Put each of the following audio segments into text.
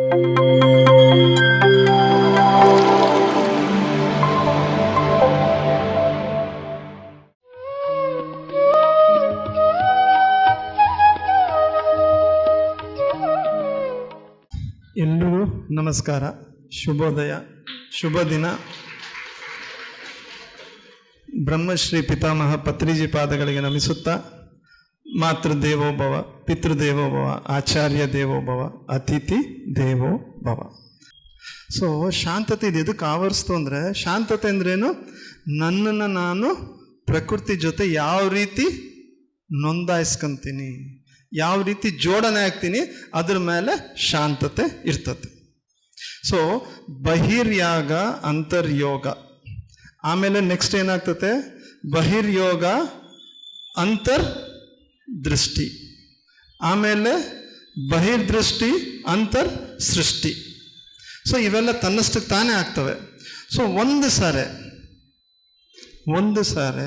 ಎಲ್ರಿಗೂ ನಮಸ್ಕಾರ, ಶುಭೋದಯ, ಶುಭ ದಿನ. ಬ್ರಹ್ಮಶ್ರೀ ಪಿತಾಮಹ ಪತ್ರಿಜಿ ಪಾದಗಳಿಗೆ ನಮಿಸುತ್ತಾ, ಮಾತೃದೇವೋಭವ, ಪಿತೃದೇವೋಭವ, ಆಚಾರ್ಯ ದೇವೋಭವ, ಅತಿಥಿ ದೇವೋ ಭವ. ಸೊ ಶಾಂತತೆ ಇದು ಎದಕ್ಕೆ ಆವರಿಸ್ತು ಅಂದರೆ, ಶಾಂತತೆ ಅಂದ್ರೇನು? ನನ್ನನ್ನು ನಾನು ಪ್ರಕೃತಿ ಜೊತೆ ಯಾವ ರೀತಿ ನೋಂದಾಯಿಸ್ಕೊಂತೀನಿ, ಯಾವ ರೀತಿ ಜೋಡಣೆ ಆಗ್ತೀನಿ, ಅದ್ರ ಮೇಲೆ ಶಾಂತತೆ ಇರ್ತದೆ. ಸೊ ಬಹಿರ್ಯಾಗ ಅಂತರ್ಯೋಗ, ಆಮೇಲೆ ನೆಕ್ಸ್ಟ್ ಏನಾಗ್ತದೆ? ಬಹಿರ್ಯೋಗ ಅಂತರ್ದೃಷ್ಟಿ, ಆಮೇಲೆ ಬಹಿರ್ದೃಷ್ಟಿ ಅಂತರ್ ಸೃಷ್ಟಿ. ಸೊ ಇವೆಲ್ಲ ತನ್ನಷ್ಟಕ್ಕೆ ತಾನೇ ಆಗ್ತವೆ. ಸೊ ಒಂದು ಸಾರೆ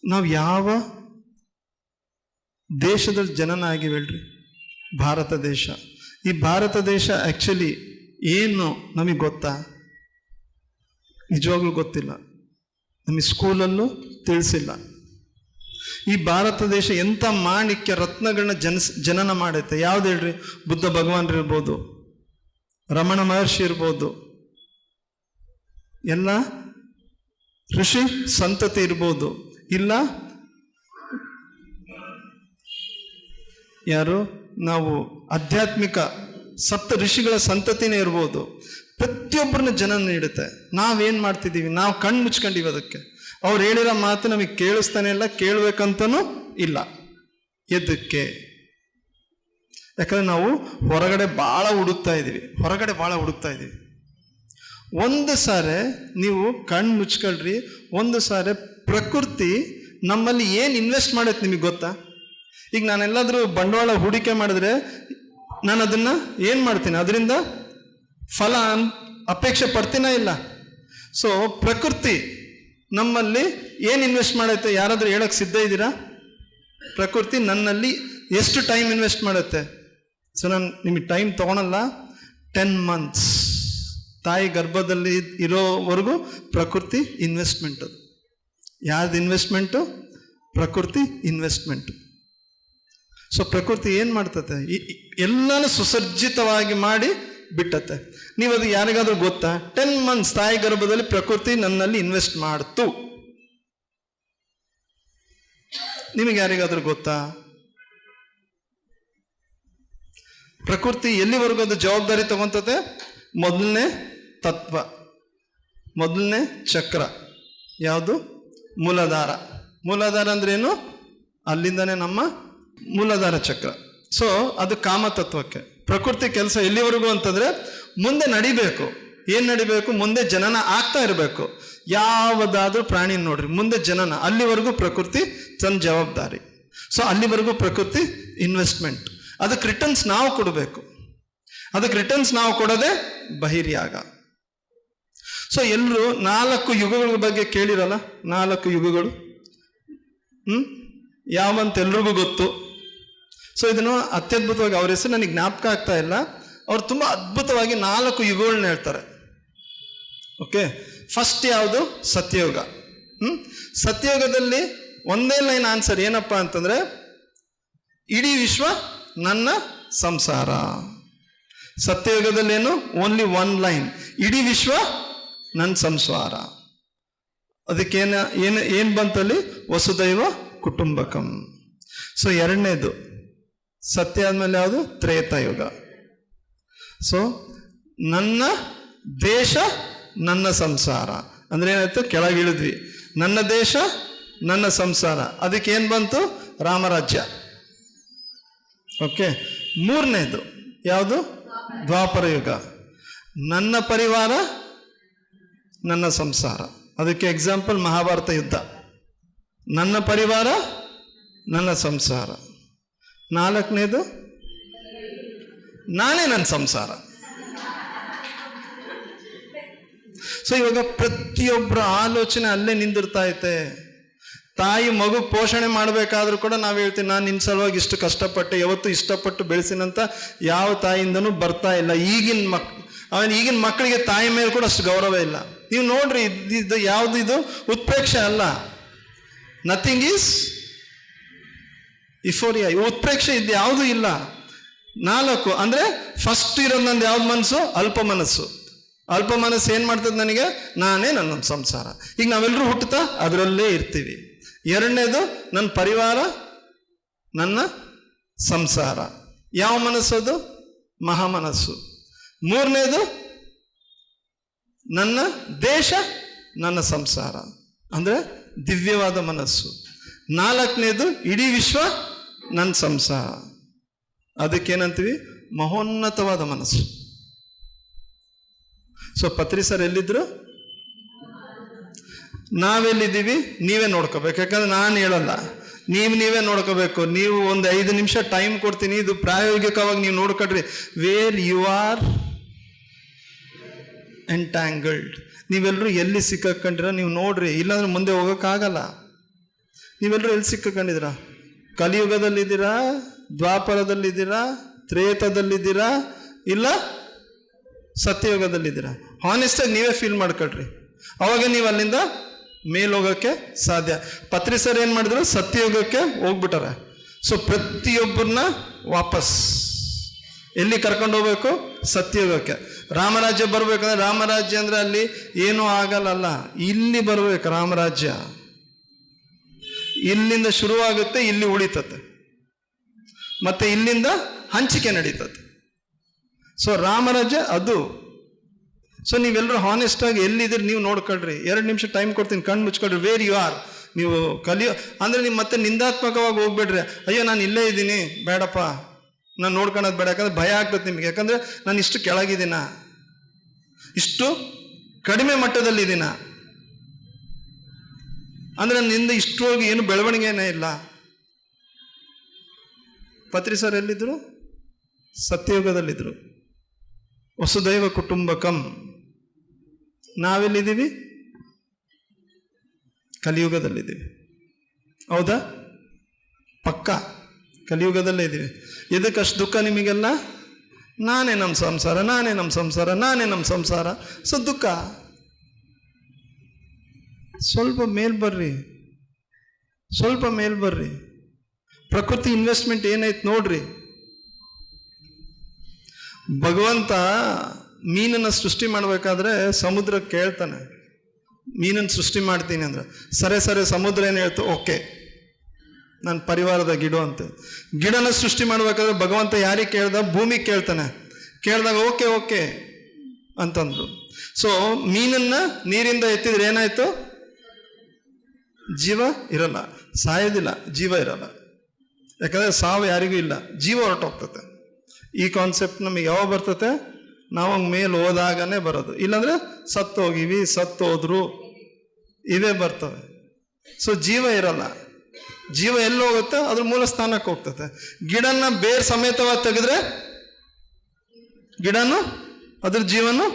ನಾವು ಯಾವ ದೇಶದಲ್ಲಿ ಜನನ ಆಗಿವೆ ಹೇಳ್ರಿ? ಭಾರತ ದೇಶ. ಈ ಭಾರತ ದೇಶ ಆ್ಯಕ್ಚುಲಿ ಏನು ನಮಗೆ ಗೊತ್ತಾ? ನಿಜವಾಗ್ಲೂ ಗೊತ್ತಿಲ್ಲ. ನಮಗೆ ಸ್ಕೂಲಲ್ಲೂ ತಿಳಿಸಿಲ್ಲ. ಈ ಭಾರತ ದೇಶ ಎಂಥ ಮಾಣಿಕ್ಯ ರತ್ನಗಳನ್ನ ಜನನ ಮಾಡೈತೆ. ಯಾವ್ದು ಹೇಳ್ರಿ? ಬುದ್ಧ ಭಗವಾನ್ರು ಇರ್ಬೋದು, ರಮಣ ಮಹರ್ಷಿ ಇರ್ಬೋದು, ಎಲ್ಲ ಋಷಿ ಸಂತತಿ ಇರ್ಬೋದು, ಇಲ್ಲ ಯಾರು ನಾವು ಆಧ್ಯಾತ್ಮಿಕ ಸಪ್ತ ಋಷಿಗಳ ಸಂತತಿನೇ ಇರ್ಬೋದು. ಪ್ರತಿಯೊಬ್ಬರನ್ನ ಜನ ನೀಡುತ್ತೆ. ನಾವೇನು ಮಾಡ್ತಿದ್ದೀವಿ? ನಾವು ಕಣ್ಣು ಮುಚ್ಕೊಂಡಿವಿ ಅದಕ್ಕೆ. ಅವ್ರು ಹೇಳಿರೋ ಮಾತು ನಮಗೆ ಕೇಳಿಸ್ತಾನೆ ಇಲ್ಲ, ಕೇಳಬೇಕಂತನೂ ಇಲ್ಲ. ಎದಕ್ಕೆ? ಯಾಕಂದ್ರೆ ನಾವು ಹೊರಗಡೆ ಭಾಳ ಹುಡುಕ್ತಾ ಇದ್ದೀವಿ. ಒಂದು ಸಾರೆ ನೀವು ಕಣ್ಣು ಮುಚ್ಕೊಳ್ರಿ, ಒಂದು ಸಾರೆ ಪ್ರಕೃತಿ ನಮ್ಮಲ್ಲಿ ಏನು ಇನ್ವೆಸ್ಟ್ ಮಾಡೈತೆ ನಿಮಗೆ ಗೊತ್ತಾ? ಈಗ ನಾನೆಲ್ಲಾದರೂ ಬಂಡವಾಳ ಹೂಡಿಕೆ ಮಾಡಿದ್ರೆ ನಾನು ಅದನ್ನು ಏನು ಮಾಡ್ತೀನಿ? ಅದರಿಂದ ಫಲ ಅಪೇಕ್ಷೆ ಪಡ್ತೀನ ಇಲ್ಲ? ಸೊ ಪ್ರಕೃತಿ ನಮ್ಮಲ್ಲಿ ಏನು ಇನ್ವೆಸ್ಟ್ ಮಾಡೈತೆ? ಯಾರಾದರೂ ಹೇಳೋಕ್ಕೆ ಸಿದ್ಧ ಇದ್ದೀರಾ? ಪ್ರಕೃತಿ ನನ್ನಲ್ಲಿ ಎಷ್ಟು ಟೈಮ್ ಇನ್ವೆಸ್ಟ್ ಮಾಡುತ್ತೆ? ಸೊ ನಾನು ನಿಮಗೆ ಟೈಮ್ ತೊಗೊಳಲ್ಲ. 10 months ತಾಯಿ ಗರ್ಭದಲ್ಲಿ ಇರೋವರೆಗೂ ಪ್ರಕೃತಿ ಇನ್ವೆಸ್ಟ್ಮೆಂಟ್. ಅದು ಯಾರ್ದು ಇನ್ವೆಸ್ಟ್ಮೆಂಟು? ಪ್ರಕೃತಿ ಇನ್ವೆಸ್ಟ್ಮೆಂಟು. ಸೊ ಪ್ರಕೃತಿ ಏನು ಮಾಡ್ತತೆ? ಎಲ್ಲನೂ ಸುಸಜ್ಜಿತವಾಗಿ ಮಾಡಿ ಬಿಟ್ಟತ್ತೆ. ನೀವು ಅದು ಯಾರಿಗಾದ್ರೂ ಗೊತ್ತಾ? 10 months ತಾಯಿ ಗರ್ಭದಲ್ಲಿ ಪ್ರಕೃತಿ ನನ್ನಲ್ಲಿ ಇನ್ವೆಸ್ಟ್ ಮಾಡ್ತು. ನಿಮಗೆ ಯಾರಿಗಾದ್ರೂ ಗೊತ್ತಾ? ಪ್ರಕೃತಿ ಎಲ್ಲಿವರೆಗೂ ಅದು ಜವಾಬ್ದಾರಿ ತಗೊಂತತೆ? ಮೊದಲನೇ ತತ್ವ, ಮೊದಲನೇ ಚಕ್ರ ಯಾವುದು? ಮೂಲಾಧಾರ. ಮೂಲಾಧಾರ ಅಂದ್ರೇನು? ಅಲ್ಲಿಂದನೇ ನಮ್ಮ ಮೂಲಾಧಾರ ಚಕ್ರ. ಸೊ ಅದು ಕಾಮತತ್ವಕ್ಕೆ. ಪ್ರಕೃತಿ ಕೆಲಸ ಎಲ್ಲಿವರೆಗೂ ಅಂತಂದರೆ, ಮುಂದೆ ನಡಿಬೇಕು. ಏನು ನಡಿಬೇಕು? ಮುಂದೆ ಜನನ ಆಗ್ತಾ ಇರಬೇಕು. ಯಾವುದಾದ್ರೂ ಪ್ರಾಣಿ ನೋಡ್ರಿ, ಮುಂದೆ ಜನನ, ಅಲ್ಲಿವರೆಗೂ ಪ್ರಕೃತಿ ತನ್ನ ಜವಾಬ್ದಾರಿ. ಸೊ ಅಲ್ಲಿವರೆಗೂ ಪ್ರಕೃತಿ ಇನ್ವೆಸ್ಟ್ಮೆಂಟ್. ಅದಕ್ಕೆ ರಿಟರ್ನ್ಸ್ ನಾವು ಕೊಡಬೇಕು. ಅದಕ್ಕೆ ರಿಟರ್ನ್ಸ್ ನಾವು ಕೊಡೋದೇ ಬಹಿರ್ಯಾಗ. ಸೊ ಎಲ್ಲರೂ 4 ಯುಗಗಳ ಬಗ್ಗೆ ಕೇಳಿರಲ್ಲ? 4 ಯುಗಗಳು ಯಾವಂತ ಎಲ್ರಿಗೂ ಗೊತ್ತು. ಸೊ ಇದನ್ನು ಅತ್ಯದ್ಭುತವಾಗಿ, ಅವ್ರ ಹೆಸರು ನನಗೆ ಜ್ಞಾಪಕ ಆಗ್ತಾ ಇಲ್ಲ. ಅವ್ರು ತುಂಬ ಅದ್ಭುತವಾಗಿ 4 ಯುಗಗಳನ್ನ ಹೇಳ್ತಾರೆ. ಓಕೆ, ಫಸ್ಟ್ ಯಾವುದು? ಸತ್ಯಯುಗ. ಸತ್ಯಯುಗದಲ್ಲಿ ಒಂದೇ ಲೈನ್ ಆನ್ಸರ್ ಏನಪ್ಪ ಅಂತಂದರೆ, ಇಡೀ ವಿಶ್ವ ನನ್ನ ಸಂಸಾರ. ಸತ್ಯಯುಗದಲ್ಲೇನು? ಓನ್ಲಿ 1 ಲೈನ್, ಇಡೀ ವಿಶ್ವ ನನ್ನ ಸಂಸಾರ. ಅದಕ್ಕೇನು ಏನು ಬಂತಲ್ಲಿ? ವಸುದೈವ ಕುಟುಂಬಕಂ. ಸೊ ಎರಡನೇದು ಸತ್ಯ ಆದಮೇಲೆ ಯಾವುದು? ತ್ರೇತಾಯುಗ. ಸೊ ನನ್ನ ದೇಶ ನನ್ನ ಸಂಸಾರ ಅಂದರೆ ಏನಾಯ್ತು? ಕೆಳಗಿಳಿದ್ವಿ. ನನ್ನ ದೇಶ ನನ್ನ ಸಂಸಾರ, ಅದಕ್ಕೇನು ಬಂತು? ರಾಮರಾಜ್ಯ. ಓಕೆ, ಮೂರನೇದು ಯಾವುದು? ದ್ವಾಪರ ಯುಗ. ನನ್ನ ಪರಿವಾರ ನನ್ನ ಸಂಸಾರ, ಅದಕ್ಕೆ ಎಕ್ಸಾಂಪಲ್ ಮಹಾಭಾರತ ಯುದ್ಧ. ನನ್ನ ಪರಿವಾರ ನನ್ನ ಸಂಸಾರ. 4ನೇದು ನಾನೇ ನನ್ನ ಸಂಸಾರ. ಸೊ ಇವಾಗ ಪ್ರತಿಯೊಬ್ಬರ ಆಲೋಚನೆ ಅಲ್ಲೇ ನಿಂದಿರ್ತಾ ಐತೆ. ತಾಯಿ ಮಗು ಪೋಷಣೆ ಮಾಡಬೇಕಾದ್ರೂ ಕೂಡ ನಾವು ಹೇಳ್ತೀವಿ, ನಾನು ನಿನ್ನ ಸಲುವಾಗಿ ಇಷ್ಟು ಕಷ್ಟಪಟ್ಟೆ, ಯಾವತ್ತು ಇಷ್ಟಪಟ್ಟು ಬೆಳೆಸಿನಂತ ಯಾವ ತಾಯಿಯಿಂದನೂ ಬರ್ತಾ ಇಲ್ಲ. ಈಗಿನ ಮಕ್ಕಳಿಗೆ ತಾಯಿ ಮೇಲೆ ಕೂಡ ಅಷ್ಟು ಗೌರವ ಇಲ್ಲ. ನೀವು ನೋಡ್ರಿ, ಇದು ಯಾವುದು, ಇದು ಉತ್ಪ್ರೇಕ್ಷೆ ಅಲ್ಲ. Nothing is ಇಫೋರಿಯಾ. ಉತ್ಪ್ರೇಕ್ಷೆ ಇದು ಯಾವುದೂ ಇಲ್ಲ. 4 ಅಂದರೆ ಫಸ್ಟ್ ಇರೋದು ನಂದು ಯಾವ್ದು ಮನಸ್ಸು? ಅಲ್ಪ ಮನಸ್ಸು. ಅಲ್ಪ ಮನಸ್ಸು ಏನು ಮಾಡ್ತದೆ ನನಗೆ? ನಾನೇ ನನ್ನೊಂದು ಸಂಸಾರ. ಈಗ ನಾವೆಲ್ಲರೂ ಹುಟ್ಟುತ್ತಾ ಅದರಲ್ಲೇ ಇರ್ತೀವಿ. 2ನೇದು ನನ್ನ ಪರಿವಾರ, ನನ್ನ ಸಂಸಾರ. ಯಾವ ಮನಸ್ಸು ಅದು? ಮಹಾಮನಸ್ಸು. 3ನೇದು ನನ್ನ ದೇಶ, ನನ್ನ ಸಂಸಾರ, ಅಂದರೆ ದಿವ್ಯವಾದ ಮನಸ್ಸು. 4ನೇದು ಇಡೀ ವಿಶ್ವ ನನ್ನ ಸಂಸಾರ. ಅದಕ್ಕೇನಂತೀವಿ? ಮಹೋನ್ನತವಾದ ಮನಸ್ಸು. ಸೊ ಪತ್ರಿ ಸರ್ ಎಲ್ಲಿದ್ರು? ನಾವೆಲ್ಲಿದ್ದೀವಿ? ನೀವೇ ನೋಡ್ಕೋಬೇಕು. ಯಾಕಂದ್ರೆ ನಾನು ಹೇಳಲ್ಲ, ನೀವೇ ನೋಡ್ಕೋಬೇಕು. ನೀವು ಒಂದು 5 ನಿಮಿಷ ಟೈಮ್ ಕೊಡ್ತೀನಿ, ಇದು ಪ್ರಾಯೋಗಿಕವಾಗಿ ನೀವು ನೋಡ್ಕೊಡ್ರಿ. Where you are entangled. ನೀವೆಲ್ಲರೂ ಎಲ್ಲಿ ಸಿಕ್ಕಾಕೊಂಡಿರ ನೀವು ನೋಡ್ರಿ, ಇಲ್ಲಾಂದ್ರೆ ಮುಂದೆ ಹೋಗೋಕ್ಕಾಗಲ್ಲ. ನೀವೆಲ್ಲರೂ ಎಲ್ಲಿ ಸಿಕ್ಕಾಕೊಂಡಿದ್ದೀರಾ? ಕಲಿಯುಗದಲ್ಲಿದ್ದೀರಾ, ದ್ವಾಪರದಲ್ಲಿದ್ದೀರಾ, ತ್ರೇತದಲ್ಲಿದ್ದೀರಾ, ಇಲ್ಲ ಸತ್ಯಯುಗದಲ್ಲಿದ್ದೀರಾ? ಹಾನೆಸ್ಟಾಗಿ ನೀವೇ ಫೀಲ್ ಮಾಡ್ಕೊಳ್ರಿ, ಅವಾಗ ನೀವು ಅಲ್ಲಿಂದ ಮೇಲೋಗೋಕ್ಕೆ ಸಾಧ್ಯ. ಪತ್ರಿ ಸರ್ ಏನು ಮಾಡಿದ್ರು? ಸತ್ಯಯುಗಕ್ಕೆ ಹೋಗ್ಬಿಟ್ಟಾರೆ. ಸೊ ಪ್ರತಿಯೊಬ್ಬರನ್ನ ವಾಪಸ್ ಎಲ್ಲಿ ಕರ್ಕೊಂಡು ಹೋಗ್ಬೇಕು? ಸತ್ಯಯುಗಕ್ಕೆ. ರಾಮರಾಜ್ಯ ಬರ್ಬೇಕಂದ್ರೆ, ರಾಮರಾಜ್ಯ ಅಂದರೆ ಅಲ್ಲಿ ಏನೂ ಆಗಲ್ಲ, ಇಲ್ಲಿ ಬರ್ಬೇಕು ರಾಮರಾಜ್ಯ. ಇಲ್ಲಿಂದ ಶುರುವಾಗುತ್ತೆ, ಇಲ್ಲಿ ಉಳಿತತೆ, ಮತ್ತೆ ಇಲ್ಲಿಂದ ಹಂಚಿಕೆ ನಡೀತದೆ. ಸೊ ರಾಮರಾಜ್ಯ ಅದು. ಸೊ ನೀವೆಲ್ಲರೂ ಹಾನೆಸ್ಟಾಗಿ ಎಲ್ಲಿದ್ದೀರಿ ನೀವು ನೋಡ್ಕೊಳ್ರಿ. 2 ನಿಮಿಷ ಟೈಮ್ ಕೊಡ್ತೀನಿ, ಕಣ್ಣು ಮುಚ್ಕೊಳ್ರಿ. Wear you R. ನೀವು ಅಂದರೆ ನೀವು ಮತ್ತೆ ನಿಂದಾತ್ಮಕವಾಗಿ ಹೋಗ್ಬೇಡ್ರಿ. ಅಯ್ಯೋ ನಾನು ಇಲ್ಲೇ ಇದ್ದೀನಿ, ಬೇಡಪ್ಪ, ನಾನು ನೋಡ್ಕೊಳೋದು ಬೇಡ. ಯಾಕಂದ್ರೆ ಭಯ ಆಗ್ತದೆ ನಿಮಗೆ. ಯಾಕಂದರೆ ನಾನು ಇಷ್ಟು ಕೆಳಗಿದ್ದೀನ, ಇಷ್ಟು ಕಡಿಮೆ ಮಟ್ಟದಲ್ಲಿದ್ದೀನ, ಅಂದರೆ ನನ್ನಿಂದ ಇಷ್ಟರೊಳಗೆ ಏನು ಬೆಳವಣಿಗೆನೇ ಇಲ್ಲ. ಪತ್ರಿ ಸರ್ ಎಲ್ಲಿದ್ದರು? ಸತ್ಯಯುಗದಲ್ಲಿದ್ದರು. ವಸುದೈವ ಕುಟುಂಬಕಂ. ನಾವೆಲ್ಲಿದ್ದೀವಿ? ಕಲಿಯುಗದಲ್ಲಿದ್ದೀವಿ. ಹೌದಾ? ಪಕ್ಕ ಕಲಿಯುಗದಲ್ಲೇ ಇದ್ದೀವಿ. ಎದಕ್ಕಷ್ಟು ದುಃಖ ನಿಮಗೆಲ್ಲ? ನಾನೇ ನಮ್ಮ ಸಂಸಾರ, ನಾನೇ ನಮ್ಮ ಸಂಸಾರ, ನಾನೇ ನಮ್ಮ ಸಂಸಾರ. ಸೊ ದುಃಖ. ಸ್ವಲ್ಪ ಮೇಲ್ ಬರ್ರಿ, ಸ್ವಲ್ಪ ಮೇಲ್ ಬರ್ರಿ. ಪ್ರಕೃತಿ ಇನ್ವೆಸ್ಟ್ಮೆಂಟ್ ಏನೈತೆ ನೋಡ್ರಿ. ಭಗವಂತ ಮೀನನ್ನು ಸೃಷ್ಟಿ ಮಾಡಬೇಕಾದ್ರೆ ಸಮುದ್ರಕ್ಕೆ ಕೇಳ್ತಾನೆ, ಮೀನನ್ನು ಸೃಷ್ಟಿ ಮಾಡ್ತೀನಿ ಅಂದ್ರೆ. ಸರಿ ಸಮುದ್ರ ಏನು ಹೇಳ್ತು? ಓಕೆ, ನನ್ನ ಪರಿವಾರದ ಗಿಡ ಅಂತ. ಗಿಡನ ಸೃಷ್ಟಿ ಮಾಡಬೇಕಾದ್ರೆ ಭಗವಂತ ಯಾರಿಗೆ ಕೇಳ್ದ? ಭೂಮಿಗೆ ಕೇಳ್ತಾನೆ. ಕೇಳಿದಾಗ ಓಕೆ ಅಂತಂದ್ರು. ಸೊ ಮೀನನ್ನು ನೀರಿಂದ ಎತ್ತಿದ್ರೆ ಏನಾಯ್ತು? ಜೀವ ಇರಲ್ಲ, ಸಾಯೋದಿಲ್ಲ, ಜೀವ ಇರಲ್ಲ. ಯಾಕಂದರೆ ಸಾವು ಯಾರಿಗೂ ಇಲ್ಲ, ಜೀವ ಹೊರಟೋಗ್ತತೆ. ಈ ಕಾನ್ಸೆಪ್ಟ್ ನಮಗೆ ಯಾವಾಗ ಬರ್ತತೆ? ನಾವು ಹಂಗೆ ಮೇಲೆ ಹೋದಾಗನೇ ಬರೋದು. ಇಲ್ಲಾಂದರೆ ಸತ್ತೋಗಿವಿ, ಸತ್ತೋದ್ರು, ಇವೇ ಬರ್ತವೆ. ಸೊ ಜೀವ ಇರಲ್ಲ. ಜೀವ ಎಲ್ಲಿ ಹೋಗುತ್ತೆ? ಅದ್ರ ಮೂಲ ಸ್ಥಾನಕ್ಕೆ ಹೋಗ್ತತೆ. ಗಿಡನ ಬೇರ್ ಸಮೇತವಾಗಿ ತೆಗೆದ್ರೆ ಗಿಡನು ಅದ್ರ ಜೀವನು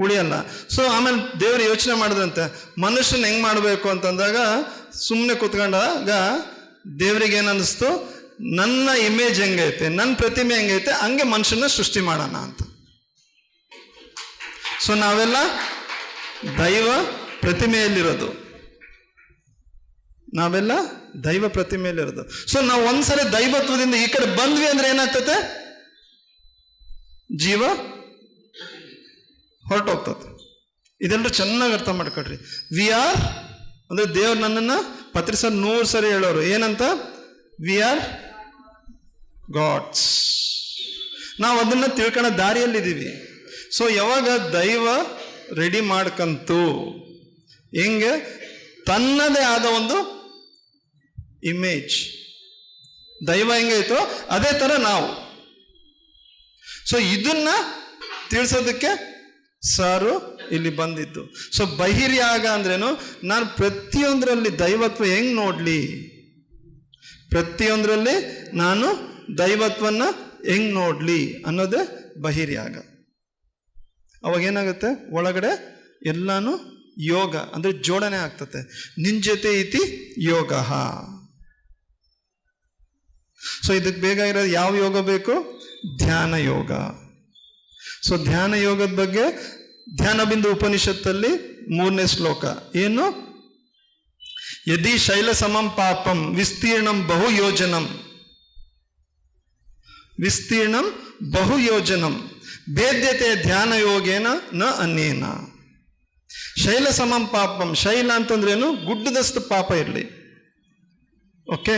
ಉಳಿಯಲ್ಲ. ಸೊ ಆಮೇಲೆ ದೇವರು ಯೋಚನೆ ಮಾಡಿದ್ರಂತೆ, ಮನುಷ್ಯನ ಹೆಂಗೆ ಮಾಡಬೇಕು ಅಂತಂದಾಗ ಸುಮ್ಮನೆ ಕೂತ್ಕೊಂಡಾಗ ದೇವ್ರಿಗೆ ಏನನ್ನಿಸ್ತು? ನನ್ನ ಇಮೇಜ್ ಹೆಂಗೈತೆ, ನನ್ನ ಪ್ರತಿಮೆ ಹೆಂಗೈತೆ, ಹಂಗೆ ಮನುಷ್ಯನ ಸೃಷ್ಟಿ ಮಾಡೋಣ ಅಂತ. ಸೊ ನಾವೆಲ್ಲ ದೈವ ಪ್ರತಿಮೆಯಲ್ಲಿರೋದು, ನಾವೆಲ್ಲ ದೈವ ಪ್ರತಿಮೆಯಲ್ಲಿರೋದು. ಸೊ ನಾವು ಒಂದ್ಸರಿ ದೈವತ್ವದಿಂದ ಈ ಕಡೆ ಬಂದ್ವಿ ಅಂದ್ರೆ ಏನಾಗ್ತತೆ? ಜೀವ ಹೊರಟೋಗ್ತದೆ. ಇದೆಲ್ಲರೂ ಚೆನ್ನಾಗಿ ಅರ್ಥ ಮಾಡ್ಕೊಳ್ರಿ. ವಿ ಆರ್ ಅಂದ್ರೆ ದೇವ್ರು ನನ್ನನ್ನು ಪತ್ರಿ ಸರ್ 100 ಸರಿ ಹೇಳೋರು ಏನಂತ? We are gods. ನಾವು ಅದನ್ನ ತಿಳ್ಕೊಳ್ಳೋ ದಾರಿಯಲ್ಲಿದ್ದೀವಿ. ಸೊ ಯಾವಾಗ ದೈವ ರೆಡಿ ಮಾಡ್ಕಂತು, ಹೆಂಗೆ ತನ್ನದೇ ಆದ ಒಂದು ಇಮೇಜ್, ದೈವ ಹೆಂಗೈತೋ ಅದೇ ಥರ ನಾವು. ಸೊ ಇದನ್ನ ತಿಳಿಸೋದಕ್ಕೆ ಸಾರು ಇಲ್ಲಿ ಬಂದಿದ್ದು. ಸೊ ಬಹಿರ್ಯಾಗ ಅಂದ್ರೇನು? ನಾನು ಪ್ರತಿಯೊಂದರಲ್ಲಿ ದೈವತ್ವ ಹೆಂಗ್ ನೋಡ್ಲಿ, ಪ್ರತಿಯೊಂದರಲ್ಲಿ ನಾನು ದೈವತ್ವನ ಹೆಂಗ್ ನೋಡ್ಲಿ ಅನ್ನೋದೇ ಬಹಿರ್ಯಾಗ. ಅವಾಗ ಏನಾಗುತ್ತೆ? ಒಳಗಡೆ ಎಲ್ಲಾನು ಯೋಗ ಅಂದರೆ ಜೋಡಣೆ ಆಗ್ತತೆ. ನಿಂಜತೆ ಇತಿ ಯೋಗ. ಸೊ ಇದಕ್ಕೆ ಬೇಕಾಗಿರೋದು ಯಾವ ಯೋಗ ಬೇಕು? ಧ್ಯಾನ ಯೋಗ. ಸೊ ಧ್ಯಾನ ಯೋಗದ ಬಗ್ಗೆ ಧ್ಯಾನ ಬಿಂದು ಉಪನಿಷತ್ತಲ್ಲಿ 3ನೇ ಶ್ಲೋಕ ಏನು? ಯದಿ ಶೈಲ ಸಮಂ ಪಾಪಂ ವಿಸ್ತೀರ್ಣಂ ಬಹು ಯೋಜನಂ, ವಿಸ್ತೀರ್ಣಂ ಬಹು ಯೋಜನಂ ಭೇದ್ಯತೆ ಧ್ಯಾನ ಯೋಗೇನ ನ ಅನ್ಯೇನ. ಶೈಲ ಸಮಂ ಪಾಪಂ, ಶೈಲ ಅಂತಂದ್ರೇನು? ಗುಡ್ಡದಷ್ಟು ಪಾಪ ಇರಲಿ. ಓಕೆ.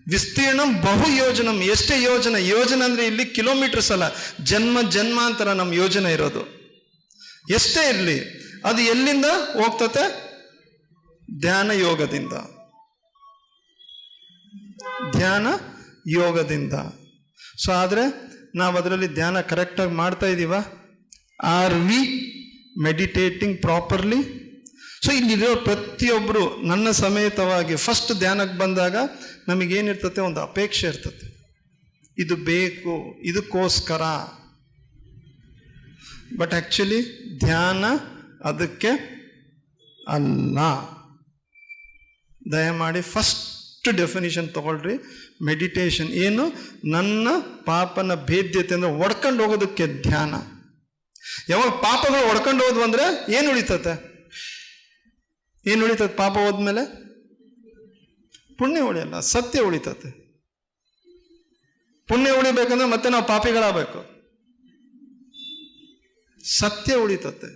ವಿಸ್ತೀರ್ಣಂ ಬಹು ಯೋಜನಂ, ಎಷ್ಟೇ ಯೋಜನೆ? ಯೋಜನೆ ಅಂದ್ರೆ ಇಲ್ಲಿ ಕಿಲೋಮೀಟರ್ಸ್ ಅಲ್ಲ, ಜನ್ಮ ಜನ್ಮಾಂತರ ನಮ್ಮ ಯೋಜನೆ ಇರೋದು. ಎಷ್ಟೇ ಇರಲಿ, ಅದು ಎಲ್ಲಿಂದ ಹೋಗ್ತತೆ? ಧ್ಯಾನ ಯೋಗದಿಂದ. ಧ್ಯಾನ ಯೋಗದಿಂದ. ಸೊ ಆದರೆ ನಾವು ಅದರಲ್ಲಿ ಧ್ಯಾನ ಕರೆಕ್ಟಾಗಿ ಮಾಡ್ತಾ ಇದ್ದೀವ? Are we meditating properly? So ಇಲ್ಲಿರೋ ಪ್ರತಿಯೊಬ್ಬರು ನನ್ನ ಸಮೇತವಾಗಿ ಫಸ್ಟ್ ಧ್ಯಾನಕ್ಕೆ ಬಂದಾಗ ನಮಗೇನಿರ್ತತೆ? ಒಂದು ಅಪೇಕ್ಷೆ ಇರ್ತತೆ, ಇದು ಬೇಕು, ಇದಕ್ಕೋಸ್ಕರ. ಬಟ್ ಆ್ಯಕ್ಚುಲಿ ಧ್ಯಾನ ಅದಕ್ಕೆ ಅಲ್ಲ. ದಯಮಾಡಿ ಫಸ್ಟ್ ಡೆಫಿನಿಷನ್ ತಗೊಳ್ರಿ. ಮೆಡಿಟೇಷನ್ ಏನು? ನನ್ನ ಪಾಪನ ಭೇದ್ಯತೆ ಅಂದರೆ ಒಡ್ಕೊಂಡು ಹೋಗೋದಕ್ಕೆ ಧ್ಯಾನ. ಯಾವಾಗ ಪಾಪಗಳು ಒಡ್ಕೊಂಡು ಹೋದ್ವು ಅಂದರೆ ಏನು ಉಳಿತತೆ? ಏನು ಉಳಿತದೆ? ಪಾಪ ಹೋದ್ಮೇಲೆ ಪುಣ್ಯ ಉಳಿಯಲ್ಲ, ಸತ್ಯ ಉಳಿತತೆ. ಪುಣ್ಯ ಉಳಿಬೇಕಂದ್ರೆ ಮತ್ತೆ ನಾವು ಪಾಪಿಗಳಾಗಬೇಕು, ಸತ್ಯ ಉಳಿತತೆ.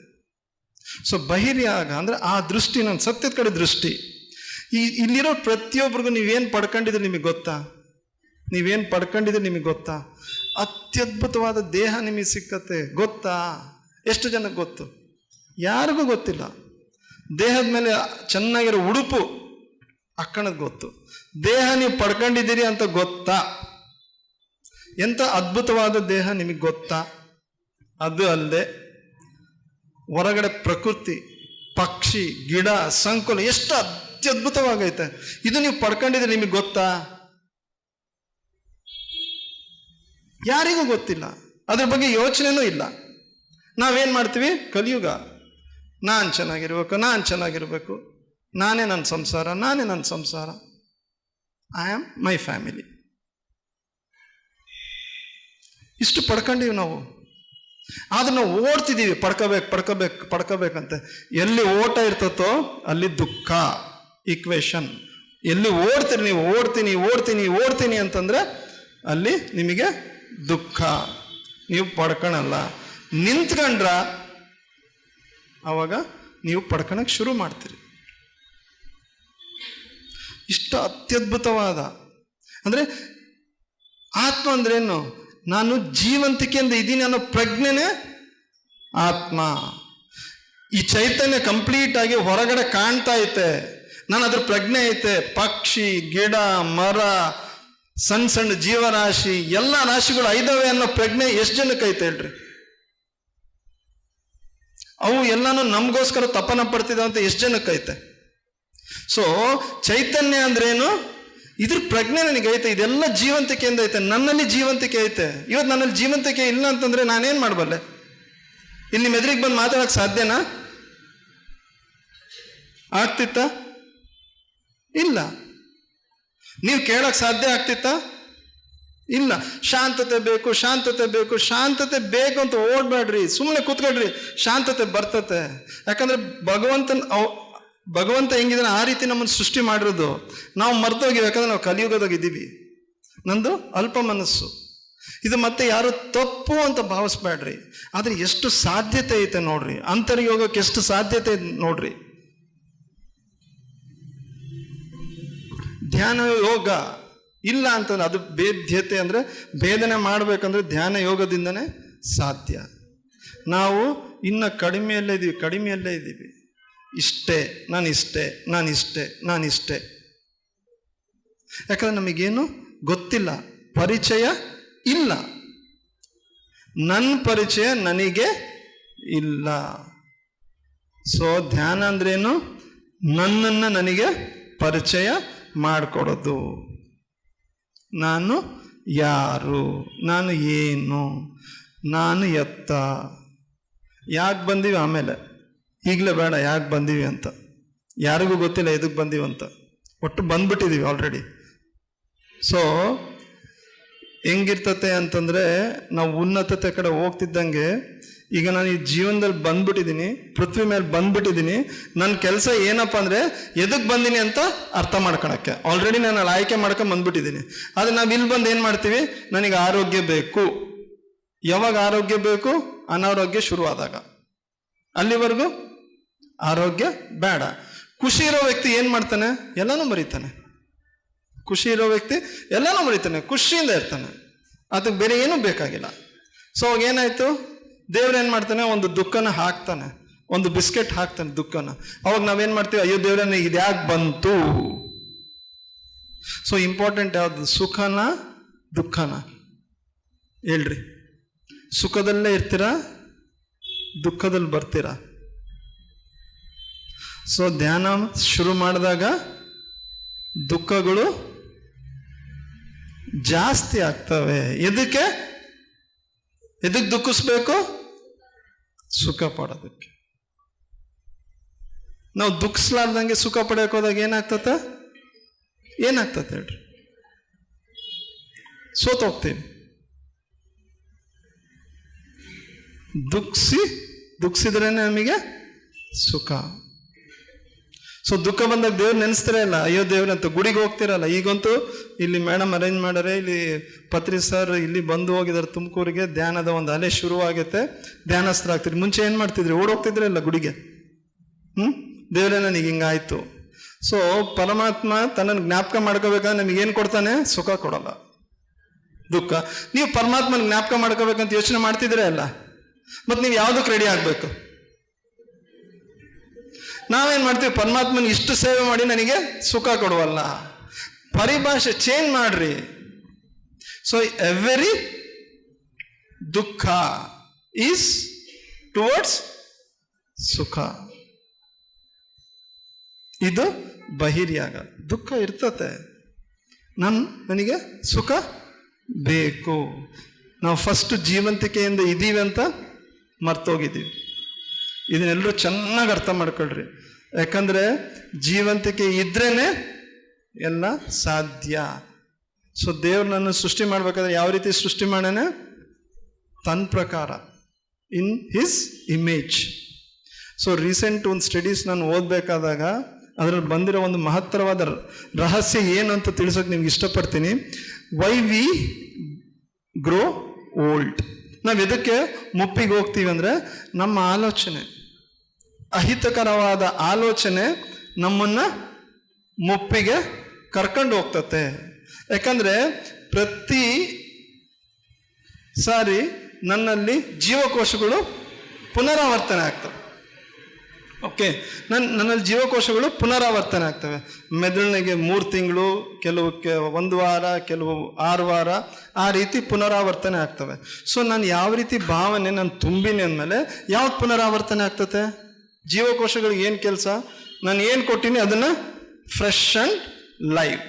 ಸೊ ಬಹಿರ್ಯಾಗ ಅಂದರೆ ಆ ದೃಷ್ಟಿ, ನನ್ನ ಸತ್ಯದ ಕಡೆ ದೃಷ್ಟಿ. ಇಲ್ಲಿರೋ ಪ್ರತಿಯೊಬ್ಬರಿಗೂ ನೀವೇನು ಪಡ್ಕೊಂಡಿದ್ರೆ ನಿಮಗೆ ಗೊತ್ತಾ? ನೀವೇನು ಪಡ್ಕೊಂಡಿದ್ರೆ ನಿಮಗೆ ಗೊತ್ತಾ? ಅತ್ಯದ್ಭುತವಾದ ದೇಹ ನಿಮಗೆ ಸಿಕ್ಕತ್ತೆ, ಗೊತ್ತಾ? ಎಷ್ಟು ಜನಕ್ಕೆ ಗೊತ್ತು? ಯಾರಿಗೂ ಗೊತ್ತಿಲ್ಲ. ದೇಹದ ಮೇಲೆ ಚೆನ್ನಾಗಿರೋ ಉಡುಪು ಅಕ್ಕಣದ್ ಗೊತ್ತು. ದೇಹ ನೀವು ಪಡ್ಕೊಂಡಿದ್ದೀರಿ ಅಂತ ಗೊತ್ತಾ? ಎಂಥ ಅದ್ಭುತವಾದ ದೇಹ ನಿಮಗೆ ಗೊತ್ತಾ? ಅದು ಅಲ್ಲದೆ ಹೊರಗಡೆ ಪ್ರಕೃತಿ, ಪಕ್ಷಿ, ಗಿಡ, ಸಂಕುಲ ಎಷ್ಟು ಅತ್ಯದ್ಭುತವಾಗೈತೆ. ಇದು ನೀವು ಪಡ್ಕೊಂಡಿದ್ರೆ ನಿಮಗೆ ಗೊತ್ತಾ? ಯಾರಿಗೂ ಗೊತ್ತಿಲ್ಲ, ಅದ್ರ ಬಗ್ಗೆ ಯೋಚನೆನೂ ಇಲ್ಲ. ನಾವೇನು ಮಾಡ್ತೀವಿ? ಕಲಿಯುಗ, ನಾನು ಚೆನ್ನಾಗಿರ್ಬೇಕು, ನಾನು ಚೆನ್ನಾಗಿರ್ಬೇಕು, ನಾನೇ ನನ್ನ ಸಂಸಾರ, ನಾನೇ ನನ್ನ ಸಂಸಾರ, ಐ ಆಮ್ ಮೈ ಫ್ಯಾಮಿಲಿ. ಇಷ್ಟು ಪಡ್ಕೊಂಡಿವಿ ನಾವು. ಆದ್ರೆ ನಾವು ಓಡ್ತಿದ್ದೀವಿ ಪಡ್ಕೋಬೇಕಂತೆ. ಎಲ್ಲಿ ಓಟ ಇರ್ತತೋ ಅಲ್ಲಿ ದುಃಖ. ಈಕ್ವೇಶನ್. ಎಲ್ಲಿ ಓಡ್ತೀರಿ ನೀವು, ಓಡ್ತೀನಿ ಅಂತಂದ್ರೆ ಅಲ್ಲಿ ನಿಮಗೆ ದುಃಖ. ನೀವು ಪಡ್ಕೊಳಲ್ಲ. ನಿಂತ್ಕೊಂಡ್ರ ಆವಾಗ ನೀವು ಪಡ್ಕೊಳಕ್ಕೆ ಶುರು ಮಾಡ್ತೀರಿ. ಇಷ್ಟು ಅತ್ಯದ್ಭುತವಾದ ಅಂದರೆ ಆತ್ಮ ಅಂದ್ರೇನು? ನಾನು ಜೀವಂತಿಕೆಯಿಂದ ಇದ್ದೀನಿ ಅನ್ನೋ ಪ್ರಜ್ಞೆನೇ ಆತ್ಮ. ಈ ಚೈತನ್ಯ ಕಂಪ್ಲೀಟ್ ಆಗಿ ಹೊರಗಡೆ ಕಾಣ್ತಾ ಐತೆ, ನಾನು ಅದ್ರ ಪ್ರಜ್ಞೆ ಐತೆ. ಪಕ್ಷಿ, ಗಿಡ, ಮರ, ಸಣ್ಣ ಸಣ್ಣ ಜೀವರಾಶಿ, ಎಲ್ಲ ರಾಶಿಗಳು ಐದವೆ ಅನ್ನೋ ಪ್ರಜ್ಞೆ ಎಷ್ಟು ಜನಕ್ಕೆ ಐತೆ ಹೇಳ್ರಿ? ಅವು ಎಲ್ಲಾನು ನಮಗೋಸ್ಕರ ತಪನ ಪಡ್ತಿದ್ದಾವೆ ಅಂತ ಎಷ್ಟು ಜನಕ್ಕೆ ಐತೆ? ಸೊ ಚೈತನ್ಯ ಅಂದ್ರೇನು? ಇದ್ರ ಪ್ರಜ್ಞೆ ನನಗೈತೆ, ಇದೆಲ್ಲ ಜೀವಂತಿಕೆಯಿಂದ ಐತೆ. ನನ್ನಲ್ಲಿ ಜೀವಂತಿಕೆ ಐತೆ. ಇವತ್ತು ನನ್ನಲ್ಲಿ ಜೀವಂತಿಕೆ ಇಲ್ಲ ಅಂತಂದ್ರೆ ನಾನೇನು ಮಾಡಬಲ್ಲೆ? ಇಲ್ಲಿ ನಿಮ್ಮ ಎದುರಿಗೆ ಬಂದು ಮಾತಾಡೋಕ್ಕೆ ಸಾಧ್ಯನಾ? ಆಗ್ತಿತ್ತ? ಇಲ್ಲ. ನೀವು ಕೇಳಕ್ಕೆ ಸಾಧ್ಯ ಆಗ್ತಿತ್ತಾ? ಇಲ್ಲ. ಶಾಂತತೆ ಶಾಂತತೆ ಬೇಕು ಅಂತ ಓಡ್ಬೇಡ್ರಿ, ಸುಮ್ಮನೆ ಕೂತ್ಕೊಳ್ರಿ, ಶಾಂತತೆ ಬರ್ತತೆ. ಯಾಕಂದ್ರೆ ಭಗವಂತ ಹೆಂಗಿದಾನೆ ಆ ರೀತಿ ನಮ್ಮನ್ನು ಸೃಷ್ಟಿ ಮಾಡಿರೋದು. ನಾವು ಮರ್ತೋಗಿವಿ, ಯಾಕಂದ್ರೆ ನಾವು ಕಲಿಯುಗದಾಗ ಇದ್ದೀವಿ. ನಂದು ಅಲ್ಪ ಮನಸ್ಸು. ಇದು ಮತ್ತೆ ಯಾರು ತಪ್ಪು ಅಂತ ಭಾವಿಸ್ಬೇಡ್ರಿ. ಆದರೆ ಎಷ್ಟು ಸಾಧ್ಯತೆ ಐತೆ ನೋಡ್ರಿ, ಅಂತರ್ಯೋಗಕ್ಕೆ ಎಷ್ಟು ಸಾಧ್ಯತೆ ನೋಡ್ರಿ. ಧ್ಯಾನ ಯೋಗ ಇಲ್ಲ ಅಂತಂದ್ರೆ ಅದು ಭೇದ್ಯತೆ, ಅಂದರೆ ಭೇದನೆ ಮಾಡಬೇಕಂದ್ರೆ ಧ್ಯಾನ ಯೋಗದಿಂದನೇ ಸಾಧ್ಯ. ನಾವು ಇನ್ನು ಕಡಿಮೆಯಲ್ಲೇ ಇದ್ದೀವಿ. ನಾನಿಷ್ಟೇ. ಯಾಕಂದ್ರೆ ನಮಗೇನು ಗೊತ್ತಿಲ್ಲ, ಪರಿಚಯ ಇಲ್ಲ. ನನ್ನ ಪರಿಚಯ ನನಗೆ ಇಲ್ಲ. ಸೊ ಧ್ಯಾನ ಅಂದ್ರೇನು? ನನ್ನನ್ನು ನನಗೆ ಪರಿಚಯ ಮಾಡಿಕೊಡೋದು. ನಾನು ಯಾರು, ನಾನು ಏನು, ನಾನು ಎತ್ತ, ಯಾಕೆ ಬಂದೀವಿ ಆಮೇಲೆ, ಈಗಲೇ ಬೇಡ, ಯಾಕೆ ಬಂದೀವಿ ಅಂತ. ಯಾರಿಗೂ ಗೊತ್ತಿಲ್ಲ ಎದಕ್ಕೆ ಬಂದೀವಿ ಅಂತ, ಒಟ್ಟು ಬಂದ್ಬಿಟ್ಟಿದ್ದೀವಿ ಆಲ್ರೆಡಿ. ಸೊ ಹೆಂಗಿರ್ತತೆ ಅಂತಂದರೆ, ನಾವು ಉನ್ನತತೆ ಕಡೆ ಹೋಗ್ತಿದ್ದಂಗೆ, ಈಗ ನಾನು ಈ ಜೀವನದಲ್ಲಿ ಬಂದ್ಬಿಟ್ಟಿದ್ದೀನಿ, ಪೃಥ್ವಿ ಮೇಲೆ ಬಂದ್ಬಿಟ್ಟಿದ್ದೀನಿ. ನನ್ನ ಕೆಲಸ ಏನಪ್ಪ ಅಂದರೆ ಎದಕ್ಕೆ ಬಂದೀನಿ ಅಂತ ಅರ್ಥ ಮಾಡ್ಕೊಳಕ್ಕೆ ಆಲ್ರೆಡಿ ನಾನು ಅಲ್ಲಿ ಆಯ್ಕೆ ಮಾಡ್ಕೊಂಡು ಬಂದ್ಬಿಟ್ಟಿದ್ದೀನಿ. ಆದರೆ ನಾವು ಇಲ್ಲಿ ಬಂದು ಏನು ಮಾಡ್ತೀವಿ, ನನಗೆ ಆರೋಗ್ಯ ಬೇಕು. ಯಾವಾಗ ಆರೋಗ್ಯ ಬೇಕು? ಅನಾರೋಗ್ಯ ಶುರುವಾದಾಗ. ಅಲ್ಲಿವರೆಗೂ ಆರೋಗ್ಯ ಬೇಡ. ಖುಷಿ ಇರೋ ವ್ಯಕ್ತಿ ಏನು ಮಾಡ್ತಾನೆ? ಎಲ್ಲನೂ ಮರೀತಾನೆ. ಖುಷಿ ಇರೋ ವ್ಯಕ್ತಿ ಎಲ್ಲನೂ ಮರೀತಾನೆ, ಖುಷಿಯಿಂದ ಇರ್ತಾನೆ, ಅದಕ್ಕೆ ಬೇರೆ ಏನೂ ಬೇಕಾಗಿಲ್ಲ. ಸೊ ಅವಾಗ ಏನಾಯಿತು, ದೇವ್ರು ಏನು ಮಾಡ್ತಾನೆ, ಒಂದು ದುಃಖನ ಹಾಕ್ತಾನೆ, ಒಂದು ಬಿಸ್ಕೆಟ್ ಹಾಕ್ತಾನೆ ದುಃಖನ. ಅವಾಗ ನಾವೇನು ಮಾಡ್ತೀವಿ, ಅಯ್ಯೋ ದೇವ್ರನ್ನ ಇದು ಯಾಕೆ ಬಂತು? ಸೊ ಇಂಪಾರ್ಟೆಂಟ್ ಯಾವುದು, ಸುಖನ ದುಃಖನ? ಹೇಳ್ರಿ. ಸುಖದಲ್ಲೇ ಇರ್ತೀರಾ, ದುಃಖದಲ್ಲಿ ಬರ್ತೀರಾ? ಸೊ ಧ್ಯಾನ ಶುರು ಮಾಡಿದಾಗ ದುಃಖಗಳು ಜಾಸ್ತಿ ಆಗ್ತವೆ. ಎದಕ್ಕೆ ದುಃಖಿಸ್ಬೇಕು? ಸುಖ ಪಡೋದಕ್ಕೆ. ನಾವು ದುಃಖಿಸ್ಲಾರ್ದಂಗೆ ಸುಖ ಪಡೆಯೋಕೆ ಹೋದಾಗ ಏನಾಗ್ತತೆ ಹೇಳ್ರಿ? ಸೋತೋಗ್ತೀವಿ. ದುಃಖಿಸಿದ್ರೆ ನಮಗೆ ಸುಖ. ಸೊ ದುಃಖ ಬಂದಾಗ ದೇವ್ರು ನೆನೆಸ್ತಾರೇ ಇಲ್ಲ, ಅಯ್ಯೋ ದೇವ್ರಂತ ಗುಡಿಗೆ ಹೋಗ್ತಿರಲ್ಲ. ಈಗಂತೂ ಇಲ್ಲಿ ಮೇಡಮ್ ಅರೇಂಜ್ ಮಾಡಾರೆ, ಇಲ್ಲಿ ಪತ್ರಿ ಸರ್ ಇಲ್ಲಿ ಬಂದು ಹೋಗಿದ್ದಾರೆ ತುಮಕೂರಿಗೆ, ಧ್ಯಾನದ ಒಂದು ಅಲೆ ಶುರುವಾಗುತ್ತೆ, ಧ್ಯಾನಸ್ಥರಾಗ್ತೀರಿ. ಮುಂಚೆ ಏನು ಮಾಡ್ತಿದ್ರಿ? ಓಡೋಗ್ತಿದ್ರೆ ಇಲ್ಲ ಗುಡಿಗೆ. ದೇವ್ರೇ ನನಗೆ ಹಿಂಗಾಯ್ತು. ಸೊ ಪರಮಾತ್ಮ ತನ್ನನ್ನು ಜ್ಞಾಪಕ ಮಾಡ್ಕೋಬೇಕಾದ್ರೆ ನಮಗೇನು ಕೊಡ್ತಾನೆ? ಸುಖ ಕೊಡಲ್ಲ, ದುಃಖ. ನೀವು ಪರಮಾತ್ಮನ ಜ್ಞಾಪಕ ಮಾಡ್ಕೋಬೇಕಂತ ಯೋಚನೆ ಮಾಡ್ತಿದ್ರೆ ಅಲ್ಲ, ಮತ್ತು ನೀವು ಯಾವುದಕ್ಕೆ ರೆಡಿ ಆಗಬೇಕು? ನಾವೇನು ಮಾಡ್ತೀವಿ, ಪರಮಾತ್ಮನ ಇಷ್ಟು ಸೇವೆ ಮಾಡಿ ನನಗೆ ಸುಖ ಕೊಡುವಲ್ಲ. ಪರಿಭಾಷೆ ಚೇಂಜ್ ಮಾಡ್ರಿ. ಸೊ ಎವ್ರಿ ದುಃಖ ಈಸ್ ಟುವರ್ಡ್ಸ್ ಸುಖ. ಇದು ಬಹಿರ್ಯಾಗ. ದುಃಖ ಇರ್ತತೆ, ನನಗೆ ಸುಖ ಬೇಕು. ನಾವು ಫಸ್ಟ್ ಜೀವಂತಿಕೆಯಿಂದ ಇದ್ದೀವಿ ಅಂತ ಮರ್ತೋಗಿದ್ದೀವಿ. ಇದನ್ನೆಲ್ಲರೂ ಚೆನ್ನಾಗಿ ಅರ್ಥ ಮಾಡ್ಕೊಳ್ರಿ. ಯಾಕಂದರೆ ಜೀವಂತಿಕೆ ಇದ್ರೇನೆ ಎಲ್ಲ ಸಾಧ್ಯ. ಸೊ ದೇವ್ರು ನನ್ನ ಸೃಷ್ಟಿ ಮಾಡ್ಬೇಕಾದ್ರೆ ಯಾವ ರೀತಿ ಸೃಷ್ಟಿ ಮಾಡ್ಯಾನ? ತನ್ನ ಪ್ರಕಾರ, in his image. So recent ಒಂದು ಸ್ಟಡೀಸ್ ನಾನು ಓದಬೇಕಾದಾಗ ಅದರಲ್ಲಿ ಬಂದಿರೋ ಒಂದು ಮಹತ್ತರವಾದ ರಹಸ್ಯ ಏನು ಅಂತ ತಿಳಿಸೋಕೆ ನಿಮ್ಗೆ ಇಷ್ಟಪಡ್ತೀನಿ. Why we grow old. ನಾವು ಎದಕ್ಕೆ ಮುಪ್ಪಿಗೆ ಹೋಗ್ತೀವಿ ಅಂದರೆ, ನಮ್ಮ ಆಲೋಚನೆ, ಅಹಿತಕರವಾದ ಆಲೋಚನೆ ನಮ್ಮನ್ನು ಮುಪ್ಪಿಗೆ ಕರ್ಕೊಂಡು ಹೋಗ್ತತೆ. ಯಾಕಂದರೆ ಪ್ರತಿ ಸಾರಿ ನನ್ನಲ್ಲಿ ಜೀವಕೋಶಗಳು ಪುನರಾವರ್ತನೆ ಆಗ್ತವೆ. ಓಕೆ, ನನ್ನಲ್ಲಿ ಜೀವಕೋಶಗಳು ಪುನರಾವರ್ತನೆ ಆಗ್ತವೆ. ಮೆದುಳಿಗೆ 3 ತಿಂಗಳು, ಕೆಲವಕ್ಕೆ 1 ವಾರ, ಕೆಲವು 6 ವಾರ, ಆ ರೀತಿ ಪುನರಾವರ್ತನೆ ಆಗ್ತವೆ. ಸೊ ನಾನು ಯಾವ ರೀತಿ ಭಾವನೆ ನಾನು ತುಂಬಿನಿ ಅಂದಮೇಲೆ ಯಾವ್ದು ಪುನರಾವರ್ತನೆ ಆಗ್ತತೆ? ಜೀವಕೋಶಗಳಿಗೆ ಏನು ಕೆಲಸ? ನಾನು ಏನು ಕೊಟ್ಟಿನಿ ಅದನ್ನು ಫ್ರೆಶ್ ಆ್ಯಂಡ್ ಲೈವ್,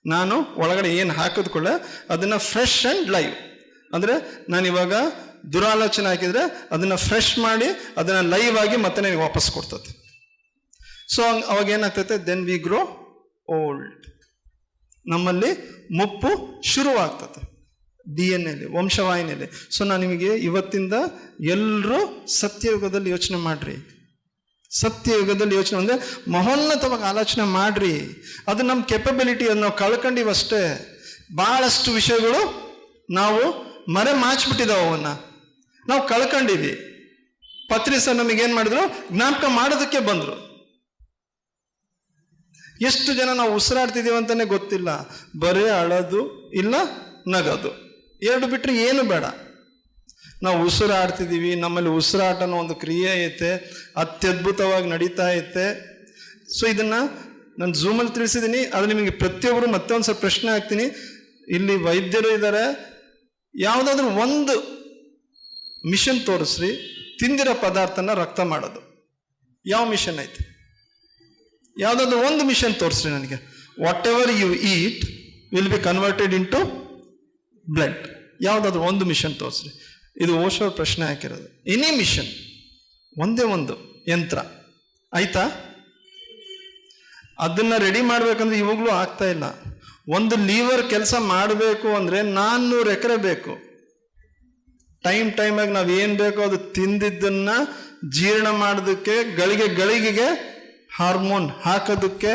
ನಾನು ಒಳಗಡೆ ಏನು ಹಾಕಿದ್ಕೊಳ್ಳ ಅದನ್ನು ಫ್ರೆಶ್ ಆ್ಯಂಡ್ ಲೈವ್ ಅಂದರೆ, ನಾನಿವಾಗ ದುರಾಲೋಚನೆ ಹಾಕಿದರೆ ಅದನ್ನು ಫ್ರೆಶ್ ಮಾಡಿ ಅದನ್ನು ಲೈವ್ ಆಗಿ ಮತ್ತೆ ನನಗೆ ವಾಪಸ್ ಕೊಡ್ತದೆ. ಸೊ ಅವಾಗ ಏನಾಗ್ತೈತೆ? Then we grow old. ನಮ್ಮಲ್ಲಿ ಮುಪ್ಪು ಶುರುವಾಗ್ತದೆ DNA ವಂಶವಾಹಿನಿಯಲ್ಲಿ. ಸೊ ನಾನು ನಿಮಗೆ ಇವತ್ತಿಂದ ಎಲ್ಲರೂ ಸತ್ಯಯುಗದಲ್ಲಿ ಯೋಚನೆ ಮಾಡ್ರಿ. ಸತ್ಯಯುಗದಲ್ಲಿ ಯೋಚನೆ ಅಂದರೆ ಮಹೋನ್ನತವಾಗಿ ಆಲೋಚನೆ ಮಾಡ್ರಿ. ಅದು ನಮ್ಮ ಕೆಪಬಿಲಿಟಿ, ಅದು ನಾವು ಕಳ್ಕೊಂಡಿವಷ್ಟೇ. ಭಾಳಷ್ಟು ವಿಷಯಗಳು ನಾವು ಮರೆ ಮಾಚ್ಬಿಟ್ಟಿದ್ದಾವೆ, ಅವನ್ನ ನಾವು ಕಳ್ಕೊಂಡಿವಿ. ಪತ್ರಿ ಸರ್ ನಮಗೇನು ಮಾಡಿದ್ರು? ಜ್ಞಾಪಕ ಮಾಡೋದಕ್ಕೆ ಬಂದರು. ಎಷ್ಟು ಜನ ನಾವು ಉಸಿರಾಡ್ತಿದ್ದೀವಿ ಅಂತಲೇ ಗೊತ್ತಿಲ್ಲ. ಬರೀ ಅಳೋದು ಇಲ್ಲ ನಗೋದು, 2 ಬಿಟ್ಟರೆ ಏನು ಬೇಡ. ನಾವು ಉಸಿರಾಡ್ತಿದ್ದೀವಿ, ನಮ್ಮಲ್ಲಿ ಉಸಿರಾಟ ಅನ್ನೋ ಒಂದು ಕ್ರಿಯೆ ಐತೆ, ಅತ್ಯದ್ಭುತವಾಗಿ ನಡೀತಾ ಐತೆ. ಸೊ ಇದನ್ನು ನಾನು ಝೂಮಲ್ಲಿ ತಿಳಿಸಿದ್ದೀನಿ. ಅದು ನಿಮಗೆ ಪ್ರತಿಯೊಬ್ಬರು ಮತ್ತೆ ಒಂದು ಸ್ವಲ್ಪ ಪ್ರಶ್ನೆ ಹಾಕ್ತೀನಿ. ಇಲ್ಲಿ ವೈದ್ಯರು ಇದ್ದಾರೆ, ಯಾವುದಾದ್ರೂ ಒಂದು ಮಿಷನ್ ತೋರಿಸ್ರಿ, ತಿಂದಿರೋ ಪದಾರ್ಥನ ರಕ್ತ ಮಾಡೋದು. ಯಾವ ಮಿಷನ್ ಐತೆ? ಯಾವುದಾದ್ರೂ ಒಂದು ಮಿಷನ್ ತೋರಿಸ್ರಿ ನನಗೆ. Whatever you eat will be converted into blood. ಯಾವುದಾದ್ರೂ ಒಂದು ಮಿಷನ್ ತೋರಿಸ್ರಿ. ಇದು ಓಶೋ ಪ್ರಶ್ನೆ ಹಾಕಿರೋದು. ಎನಿ ಮಿಷನ್, ಒಂದೇ ಒಂದು ಯಂತ್ರ. ಆಯ್ತಾ? ಅದನ್ನ ರೆಡಿ ಮಾಡ್ಬೇಕಂದ್ರೆ ಇವಾಗಲೂ ಆಗ್ತಾ ಇಲ್ಲ. ಒಂದು ಲೀವರ್ ಕೆಲಸ ಮಾಡಬೇಕು ಅಂದ್ರೆ 400 ಎಕರೆ ಬೇಕು. ಟೈಮಾಗಿ ನಾವು ಏನು ಬೇಕೋ ಅದು ತಿಂದಿದ್ದನ್ನ ಜೀರ್ಣ ಮಾಡೋದಕ್ಕೆ, ಗಳಿಗೆಗೆ ಹಾರ್ಮೋನ್ ಹಾಕೋದಕ್ಕೆ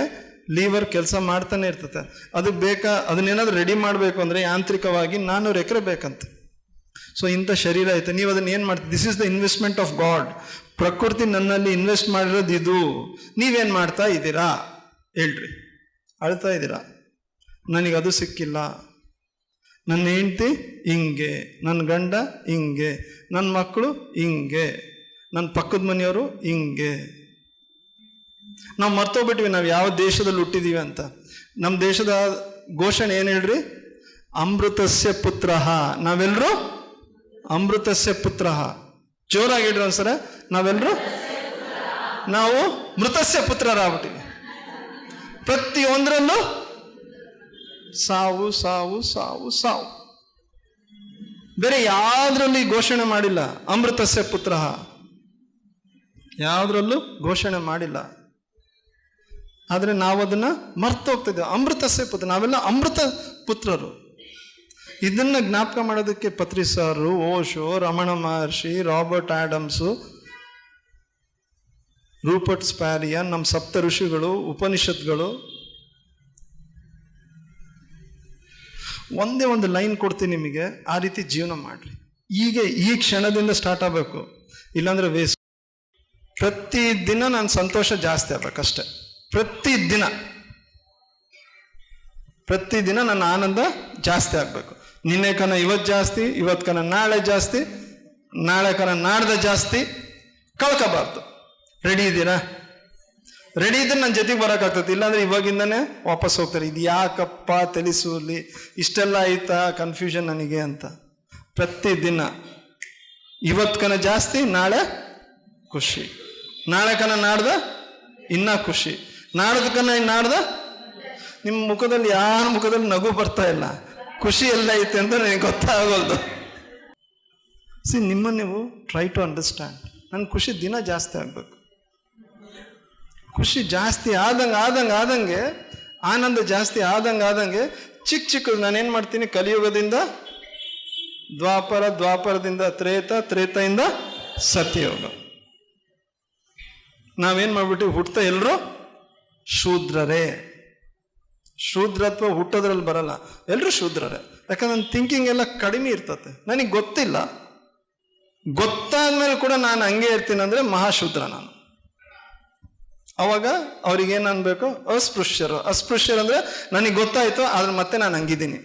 ಲೀವರ್ ಕೆಲಸ ಮಾಡ್ತಾನೆ ಇರ್ತದೆ. ಅದಕ್ಕೆ ಅದನ್ನೇನಾದ್ರೂ ರೆಡಿ ಮಾಡಬೇಕು ಅಂದ್ರೆ ಯಾಂತ್ರಿಕವಾಗಿ 400 ಎಕರೆ ಬೇಕಂತೆ. ಸೊ ಇಂಥ ಶರೀರ ಐತೆ. ನೀವು ಅದನ್ನ ಏನು ಮಾಡ್ತೀವಿ? This is the investment of god. ಪ್ರಕೃತಿ ನನ್ನಲ್ಲಿ ಇನ್ವೆಸ್ಟ್ ಮಾಡಿರೋದು ಇದು. ನೀವೇನು ಮಾಡ್ತಾ ಇದ್ದೀರಾ ಹೇಳ್ರಿ? ಅಳ್ತಾ ಇದ್ದೀರಾ, ನನಗದು ಸಿಕ್ಕಿಲ್ಲ, ನನ್ನ ಹೆಂಡತಿ ಹಿಂಗೆ, ನನ್ನ ಗಂಡ ಹಿಂಗೆ, ನನ್ನ ಮಕ್ಕಳು ಹಿಂಗೆ, ನನ್ನ ಪಕ್ಕದ ಮನೆಯವರು ಹಿಂಗೆ. ನಾವು ಮರ್ತೋಗ್ಬಿಟ್ವಿ ನಾವು ಯಾವ ದೇಶದಲ್ಲಿ ಹುಟ್ಟಿದೀವಿ ಅಂತ. ನಮ್ಮ ದೇಶದ ಘೋಷಣೆ ಏನು ಹೇಳ್ರಿ? ಅಮೃತಸ್ಯ ಪುತ್ರ. ನಾವೆಲ್ಲರೂ ಅಮೃತಸ್ಯ ಪುತ್ರ. ಜೋರಾಗಿ ಹೇಳ್ರಿ ಒಂದ್ಸರ. ನಾವು ಮೃತಸ್ಯ ಪುತ್ರರಾಗ್ಬಿಟ್ಟಿವಿ. ಪ್ರತಿಯೊಂದರಲ್ಲೂ ಸಾವು ಸಾವು ಸಾವು ಸಾವು. ಬೇರೆ ಯಾವ್ದ್ರಲ್ಲಿ ಘೋಷಣೆ ಮಾಡಿಲ್ಲ ಅಮೃತಸ್ಯ ಪುತ್ರ. ಯಾವ್ದ್ರಲ್ಲೂ ಘೋಷಣೆ ಮಾಡಿಲ್ಲ. ಆದ್ರೆ ನಾವು ಅದನ್ನ ಮರ್ತು ಹೋಗ್ತಿದ್ದೇವೆ. ಅಮೃತಸ್ಯ ಪುತ್ರ, ನಾವೆಲ್ಲ ಅಮೃತ ಪುತ್ರರು. ಇದನ್ನ ಜ್ಞಾಪಕ ಮಾಡೋದಕ್ಕೆ ಪತ್ರಿ ಸಾರು, ಓಶೋ, ರಮಣ ಮಹರ್ಷಿ, ರಾಬರ್ಟ್ ಆಡಮ್ಸು, ರೂಪರ್ಟ್ ಸ್ಪ್ಯಾರಿಯನ್, ನಮ್ಮ ಸಪ್ತ ಋಷಿಗಳು, ಉಪನಿಷತ್ಗಳು. ಒಂದೇ ಒಂದು ಲೈನ್ ಕೊಡ್ತೀನಿ ನಿಮಗೆ, ಆ ರೀತಿ ಜೀವನ ಮಾಡ್ರಿ. ಈ ಕ್ಷಣದಿಂದ ಸ್ಟಾರ್ಟ್ ಆಗಬೇಕು, ಇಲ್ಲಾಂದ್ರೆ ವೇಸ್ಟ್. ಪ್ರತಿದಿನ ನಾನು ಸಂತೋಷ ಜಾಸ್ತಿ ಆಗ್ಬೇಕಷ್ಟೆ. ಪ್ರತಿದಿನ ನನ್ನ ಆನಂದ ಜಾಸ್ತಿ ಆಗ್ಬೇಕು. ನಿನ್ನೆ ಕನ ಇವತ್ತು ಜಾಸ್ತಿ, ಇವತ್ತು ಕನ ನಾಳೆ ಜಾಸ್ತಿ, ನಾಳೆ ಕನ ನಾಡ್ದ ಜಾಸ್ತಿ. ಕಳ್ಕೋಬಾರ್ದು. ರೆಡಿ ಇದ್ದೀರಾ? ರೆಡಿ ಇದ್ರೆ ನನ್ನ ಜೊತೆಗೆ ಬರೋಕ್ಕಾಗ್ತದೆ. ಇಲ್ಲಾಂದ್ರೆ ಇವಾಗಿಂದನೇ ವಾಪಸ್ ಹೋಗ್ತಾರೆ. ಇದು ಯಾಕಪ್ಪ ತಿಳಿಸುವಲ್ಲಿ ಇಷ್ಟೆಲ್ಲ ಆಯ್ತಾ ಕನ್ಫ್ಯೂಷನ್ ನನಗೆ ಅಂತ. ಪ್ರತಿದಿನ ಇವತ್ತು ಕನ ಜಾಸ್ತಿ, ನಾಳೆ ಖುಷಿ, ನಾಳೆ ಕನ ನಾಡ್ದ ಇನ್ನ ಖುಷಿ, ನಾಡ್ದ ಕನ ನಾಡ್ದ. ನಿಮ್ಮ ಮುಖದಲ್ಲಿ ಯಾರ ಮುಖದಲ್ಲಿ ನಗು ಬರ್ತಾ ಇಲ್ಲ, ಖುಷಿ ಎಲ್ಲ ಐತೆ ಅಂತ ನನಗೆ ಗೊತ್ತಾಗೋದು. ನಿಮ್ಮನ್ನು ನೀವು ಟ್ರೈ ಟು ಅಂಡರ್ಸ್ಟ್ಯಾಂಡ್. ನನ್ನ ಖುಷಿ ದಿನ ಜಾಸ್ತಿ ಆಗ್ಬೇಕು. ಖುಷಿ ಜಾಸ್ತಿ ಆದಂಗೆ ಆನಂದ ಜಾಸ್ತಿ ಆದಂಗೆ ಚಿಕ್ಕದು ನಾನೇನು ಮಾಡ್ತೀನಿ, ಕಲಿಯುಗದಿಂದ ದ್ವಾಪರದಿಂದ ತ್ರೇತೆಯಿಂದ ಸತ್ಯಯೋಗ. ನಾವೇನು ಮಾಡ್ಬಿಟ್ಟು ಹುಟ್ತಾ ಎಲ್ಲರೂ ಶೂದ್ರರೇ. ಶೂದ್ರತ್ವ ಹುಟ್ಟೋದ್ರಲ್ಲಿ ಬರಲ್ಲ, ಎಲ್ಲರೂ ಶೂದ್ರರೇ. ಯಾಕಂದ್ರೆ ನನ್ನ ಥಿಂಕಿಂಗ್ ಎಲ್ಲ ಕಡಿಮೆ ಇರ್ತತೆ. ನನಗೆ ಗೊತ್ತಿಲ್ಲ, ಗೊತ್ತಾದ್ಮೇಲೆ ಕೂಡ ನಾನು ಹಂಗೆ ಇರ್ತೀನಿ ಅಂದ್ರೆ ಮಹಾಶೂದ್ರ ನಾನು. ಅವಾಗ ಅವ್ರಿಗೇನು ಅನ್ಬೇಕು? ಅಸ್ಪೃಶ್ಯರು ಅಂದ್ರೆ ನನಗೆ ಗೊತ್ತಾಯ್ತು, ಆದ್ರೆ ಮತ್ತೆ ನಾನು ಹಂಗಿದ್ದೀನಿ.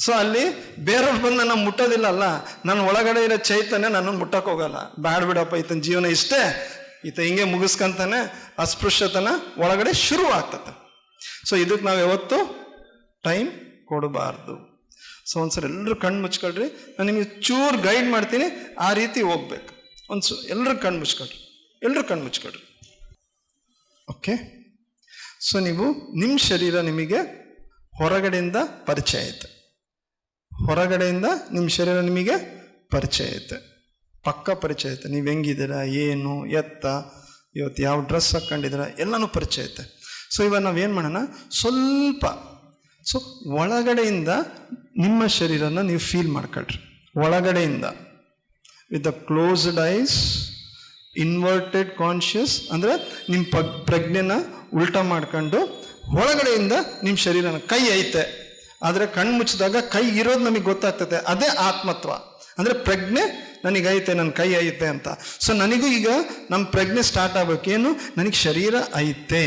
ಸೊ ಅಲ್ಲಿ ಬೇರೆಯವ್ರು ಬಂದು ನನ್ನ ಮುಟ್ಟೋದಿಲ್ಲ ಅಲ್ಲ, ನನ್ನ ಒಳಗಡೆ ಇರೋ ಚೈತನ್ಯ ನನ್ನನ್ನು ಮುಟ್ಟಕ್ಕೆ ಹೋಗಲ್ಲ. ಬಿಡಪ್ಪ ಈತನ ಜೀವನ ಇಷ್ಟೇ, ಈತ ಹಿಂಗೆ ಮುಗಿಸ್ಕೊಂತಾನೆ, ಅಸ್ಪೃಶ್ಯತನ ಒಳಗಡೆ ಶುರು ಆಗ್ತದೆ. ಸೊ ಇದಕ್ಕೆ ನಾವು ಯಾವತ್ತು ಟೈಮ್ ಕೊಡಬಾರ್ದು. ಸೊ ಒಂದ್ಸರಿ ಎಲ್ಲರೂ ಕಣ್ಣು ಮುಚ್ಕೊಳ್ರಿ. ನಾನು ನಿಮಗೆ ಚೂರು ಗೈಡ್ ಮಾಡ್ತೀನಿ, ಆ ರೀತಿ ಹೋಗ್ಬೇಕು. ಎಲ್ಲರೂ ಕಣ್ಣು ಮುಚ್ಕೊಳ್ರಿ. ಓಕೆ? ಸೊ ನೀವು ನಿಮ್ಮ ಶರೀರ ನಿಮಗೆ ಹೊರಗಡೆಯಿಂದ ಪರಿಚಯ ಐತೆ. ನಿಮ್ಮ ಶರೀರ ನಿಮಗೆ ಪರಿಚಯ ಐತೆ, ಪಕ್ಕ ಪರಿಚಯ ಐತೆ. ನೀವು ಹೆಂಗಿದ್ದೀರಾ, ಏನು ಎತ್ತ, ಇವತ್ತು ಯಾವ ಡ್ರೆಸ್ ಹಾಕ್ಕೊಂಡಿದ್ದೀರಾ, ಎಲ್ಲನೂ ಪರಿಚಯ ಐತೆ. ಸೊ ಇವಾಗ ನಾವೇನು ಮಾಡೋಣ, ಸ್ವಲ್ಪ ಒಳಗಡೆಯಿಂದ ನಿಮ್ಮ ಶರೀರನ ನೀವು ಫೀಲ್ ಮಾಡ್ಕೊಳ್ರಿ. ಒಳಗಡೆಯಿಂದ with the closed ice, inverted conscious ಅಂದರೆ ನಿಮ್ಮ ಪ್ರಜ್ಞೆನ ಉಲ್ಟಾ ಮಾಡ್ಕೊಂಡು ಒಳಗಡೆಯಿಂದ ನಿಮ್ಮ ಶರೀರನ. ಕೈ ಐತೆ, ಆದರೆ ಕಣ್ಣು ಮುಚ್ಚಿದಾಗ ಕೈ ಇರೋದು ನಮಗೆ ಗೊತ್ತಾಗ್ತದೆ. ಅದೇ ಆತ್ಮತ್ವ. ಅಂದರೆ ಪ್ರಜ್ಞೆ ನನಗೈತೆ, ನನ್ನ ಕೈ ಐತೆ ಅಂತ. ಸೊ ನನಗೂ ಈಗ ನಮ್ಮ ಪ್ರಜ್ಞೆ ಸ್ಟಾರ್ಟ್ ಆಗ್ಬೇಕು. ಏನು? ನನಗೆ ಶರೀರ ಐತೆ,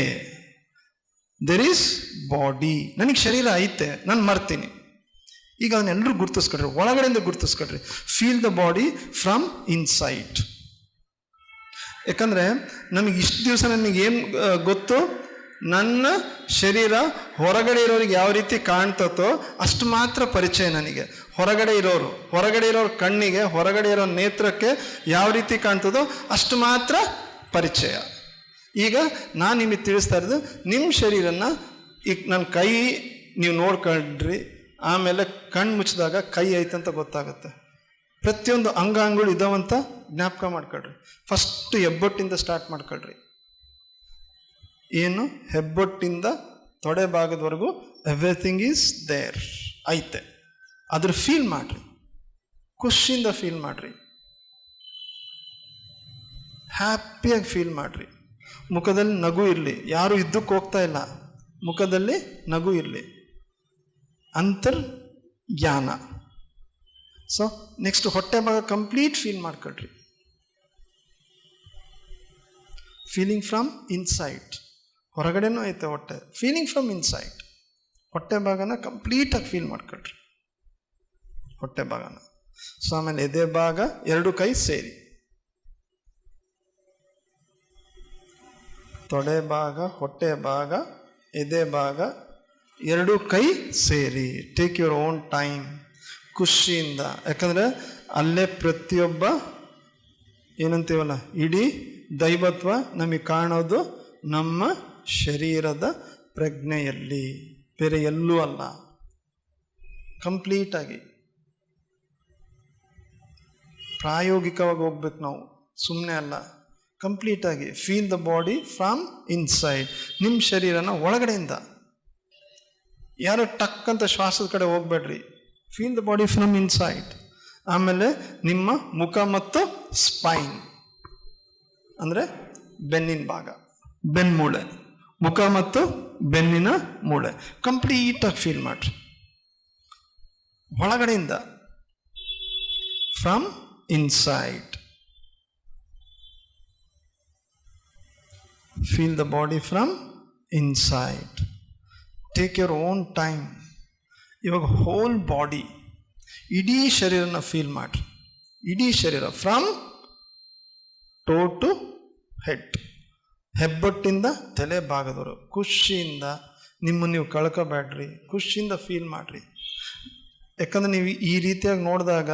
ದೆರ್ ಈಸ್ ಬಾಡಿ, ನನಗೆ ಶರೀರ ಐತೆ, ನಾನು ಮರ್ತೀನಿ. ಈಗ ಅದನ್ನೆಲ್ಲರೂ ಗುರ್ತಿಸ್ಕೊಳ್ರಿ, ಒಳಗಡೆಯಿಂದ ಗುರ್ತಿಸ್ಕೊಳ್ರಿ. Feel the body from inside. ಯಾಕಂದರೆ ನಮಗೆ ಇಷ್ಟು ದಿವಸ ನನಗೇನು ಗೊತ್ತು, ನನ್ನ ಶರೀರ ಹೊರಗಡೆ ಇರೋರಿಗೆ ಯಾವ ರೀತಿ ಕಾಣ್ತತೋ ಅಷ್ಟು ಮಾತ್ರ ಪರಿಚಯ ನನಗೆ. ಹೊರಗಡೆ ಇರೋರು ಕಣ್ಣಿಗೆ, ಹೊರಗಡೆ ಇರೋ ನೇತ್ರಕ್ಕೆ ಯಾವ ರೀತಿ ಕಾಣ್ತದೋ ಅಷ್ಟು ಮಾತ್ರ ಪರಿಚಯ. ಈಗ ನಾನು ನಿಮಗೆ ತಿಳಿಸ್ತಾ ಇರೋದು, ನಿಮ್ಮ ಶರೀರನ ಈಗ ನನ್ನ ಕೈ ನೀವು ನೋಡ್ಕೊಂಡ್ರಿ, ಆಮೇಲೆ ಕಣ್ಣು ಮುಚ್ಚಿದಾಗ ಕೈ ಐತಂತ ಗೊತ್ತಾಗುತ್ತೆ. ಪ್ರತಿಯೊಂದು ಅಂಗಾಂಗಗಳು ಇದಾವಂತ ಜ್ಞಾಪಕ ಮಾಡ್ಕೊಳ್ರಿ. ಫಸ್ಟ್ ಹೆಬ್ಬೊಟ್ಟಿಂದ ಸ್ಟಾರ್ಟ್ ಮಾಡ್ಕೊಳ್ರಿ. ಏನು? ಹೆಬ್ಬೊಟ್ಟಿಂದ ತೊಡೆ ಭಾಗದವರೆಗೂ ಎವ್ರಿಥಿಂಗ್ ಈಸ್ ದೇರ್, ಐತೆ. ಅದ್ರ ಫೀಲ್ ಮಾಡ್ರಿ, ಖುಷಿಯಿಂದ ಫೀಲ್ ಮಾಡ್ರಿ, ಹ್ಯಾಪಿಯಾಗಿ ಫೀಲ್ ಮಾಡ್ರಿ. ಮುಖದಲ್ಲಿ ನಗು ಇರಲಿ. ಯಾರು ಯುದ್ಧಕ್ಕೆ ಹೋಗ್ತಾ ಇಲ್ಲ, ಮುಖದಲ್ಲಿ ನಗು ಇರಲಿ. ಅಂತರ್ಯಾನ. ಸೊ ನೆಕ್ಸ್ಟ್ ಹೊಟ್ಟೆ ಭಾಗ ಕಂಪ್ಲೀಟ್ ಫೀಲ್ ಮಾಡ್ಕೊಳ್ರಿ. Feeling from inside. ಹೊರಗಡೆನೂ ಐತೆ ಹೊಟ್ಟೆ. Feeling from inside. ಹೊಟ್ಟೆ ಭಾಗನ ಕಂಪ್ಲೀಟಾಗಿ ಫೀಲ್ ಮಾಡ್ಕೊಳ್ರಿ, ಹೊಟ್ಟೆ ಭಾಗನ. ಸೊ ಆಮೇಲೆ ಎದೆ ಭಾಗ, ಎರಡು ಕೈ ಸೇರಿ, ತೊಡೆ ಭಾಗ, ಹೊಟ್ಟೆ ಭಾಗ, ಎದೆ ಭಾಗ, ಎರಡು ಕೈ ಸೇರಿ. ಟೇಕ್ ಯುವರ್ ಓನ್ ಟೈಮ್, ಖುಷಿಯಿಂದ. ಯಾಕಂದರೆ ಅಲ್ಲೇ ಪ್ರತಿಯೊಬ್ಬ ಏನಂತೀವಲ್ಲ, ಇಡೀ ದೈವತ್ವ ನಮಗೆ ಕಾಣೋದು ನಮ್ಮ ಶರೀರದ ಪ್ರಜ್ಞೆಯಲ್ಲಿ, ಬೇರೆ ಎಲ್ಲೂ ಅಲ್ಲ. ಕಂಪ್ಲೀಟಾಗಿ ಪ್ರಾಯೋಗಿಕವಾಗಿ ಹೋಗ್ಬೇಕು ನಾವು, ಸುಮ್ಮನೆ ಅಲ್ಲ. ಕಂಪ್ಲೀಟಾಗಿ feel the body from inside. ನಿಮ್ಮ ಶರೀರನ ಒಳಗಡೆಯಿಂದ. ಯಾರು ಟಕ್ ಅಂತ ಶ್ವಾಸದ ಕಡೆ ಹೋಗ್ಬೇಡ್ರಿ. Feel the body from inside. ಆಮೇಲೆ ನಿಮ್ಮ ಮುಖ ಮತ್ತು ಸ್ಪೈನ್ ಅಂದರೆ ಬೆನ್ನಿನ ಭಾಗ, ಬೆನ್ಮೂಳೆ, ಮುಖ ಮತ್ತು ಬೆನ್ನಿನ ಮೂಳೆ ಕಂಪ್ಲೀಟಾಗಿ ಫೀಲ್ ಮಾಡ್ರಿ, ಒಳಗಡೆಯಿಂದ, from inside. Feel the body from inside. Take your own time. ಇವಾಗ ಹೋಲ್ ಬಾಡಿ, ಇಡೀ ಶರೀರನ ಫೀಲ್ ಮಾಡ್ರಿ. ಇಡೀ ಶರೀರ ಫ್ರಮ್ ಟೋ ಟು ಹೆಡ್. ಹೆಬ್ಬೊಟ್ಟಿಂದ ತಲೆ ಭಾಗದವರು. ಖುಷಿಯಿಂದ ನಿಮ್ಮನ್ನು ನೀವು ಕಳ್ಕೋಬೇಡ್ರಿ, ಖುಷಿಯಿಂದ ಫೀಲ್ ಮಾಡ್ರಿ. ಯಾಕಂದರೆ ನೀವು ಈ ರೀತಿಯಾಗಿ ನೋಡಿದಾಗ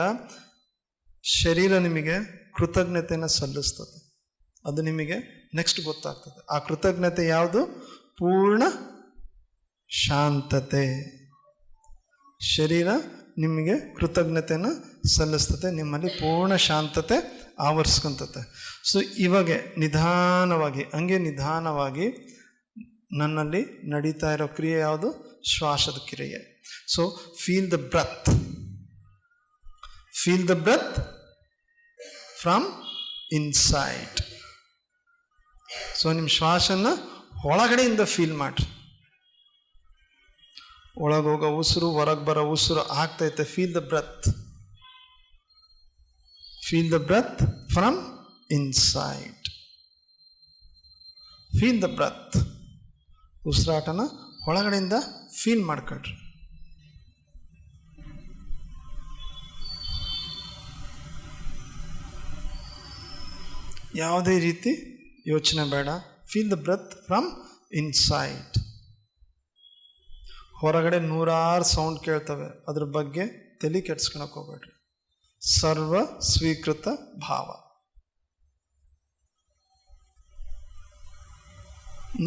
ಶರೀರ ನಿಮಗೆ ಕೃತಜ್ಞತೆಯನ್ನು ಸಲ್ಲಿಸ್ತದೆ. ಅದು ನಿಮಗೆ ನೆಕ್ಸ್ಟ್ ಗೊತ್ತಾಗ್ತದೆ. ಆ ಕೃತಜ್ಞತೆ ಯಾವುದು? ಪೂರ್ಣ ಶಾಂತತೆ. ಶರೀರ ನಿಮಗೆ ಕೃತಜ್ಞತೆಯನ್ನು ಸಲ್ಲಿಸ್ತದೆ, ನಿಮ್ಮಲ್ಲಿ ಪೂರ್ಣ ಶಾಂತತೆ ಆವರಿಸ್ಕೊಂತತೆ. ಸೊ ಇವಾಗ ನಿಧಾನವಾಗಿ, ಹಂಗೆ ನಿಧಾನವಾಗಿ ನನ್ನಲ್ಲಿ ನಡೀತಾ ಇರೋ ಕ್ರಿಯೆ ಯಾವುದು? ಶ್ವಾಸದ ಕ್ರಿಯೆ. So feel the breath. Feel the breath from inside. So ನಿಮ್ಮ ಶ್ವಾಸನ ಒಳಗಡೆಯಿಂದ ಫೀಲ್ ಮಾಡ್ರಿ. ಒಳಗೋಗೋ ಉಸಿರು, ಹೊರಗೆ ಬರೋ ಉಸಿರು ಆಗ್ತೈತೆ. Feel the breath. Feel the breath from inside. Feel the breath. ಉಸಿರಾಟನ ಒಳಗಡೆಯಿಂದ ಫೀಲ್ ಮಾಡ್ಕೊಳ್ರಿ. ಯಾವುದೇ ರೀತಿ ಯೋಚನೆ ಬೇಡ. Feel the breath from inside. ಹೊರಗಡೆ ನೂರಾರು ಸೌಂಡ್ ಕೇಳ್ತವೆ, ಅದ್ರ ಬಗ್ಗೆ ತಲೆ ಕೆಡ್ಸ್ಕೊಳಕ್ಕೆ ಹೋಗ್ಬೇಡ್ರಿ. ಸರ್ವ ಸ್ವೀಕೃತ ಭಾವ.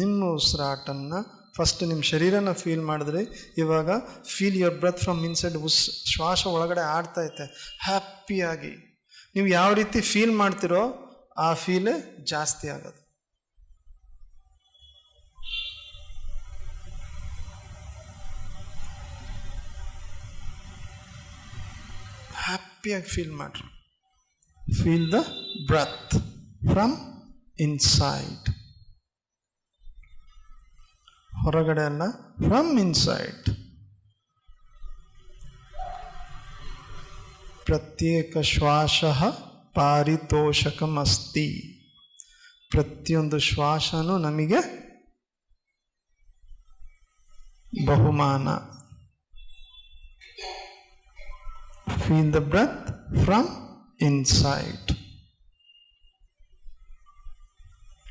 ನಿಮ್ಮ ಉಸಿರಾಟನ್ನ ಫಸ್ಟ್ ನಿಮ್ಮ ಶರೀರನ ಫೀಲ್ ಮಾಡಿದ್ರೆ, ಇವಾಗ feel your breath from inside. ಶ್ವಾಸ ಒಳಗಡೆ ಆಡ್ತೈತೆ ಹ್ಯಾಪಿಯಾಗಿ. ನೀವು ಯಾವ ರೀತಿ ಫೀಲ್ ಮಾಡ್ತಿರೋ ಆ ಫೀಲೇ ಜಾಸ್ತಿ ಆಗೋದು. ಹ್ಯಾಪಿಯಾಗಿ ಫೀಲ್ ಮಾಡ್ರಿ. Feel the breath from inside. ಹೊರಗಡೆ ಅಲ್ಲ, ಫ್ರಮ್ ಇನ್ಸೈಡ್. ಪ್ರತ್ಯೇಕ ಶ್ವಾಸ ಪಾರಿತೋಷಕಂ ಅಸ್ತಿ. ಪ್ರತಿಯೊಂದು ಶ್ವಾಸನೂ ನಮಗೆ ಬಹುಮಾನ. Feel the breath from inside.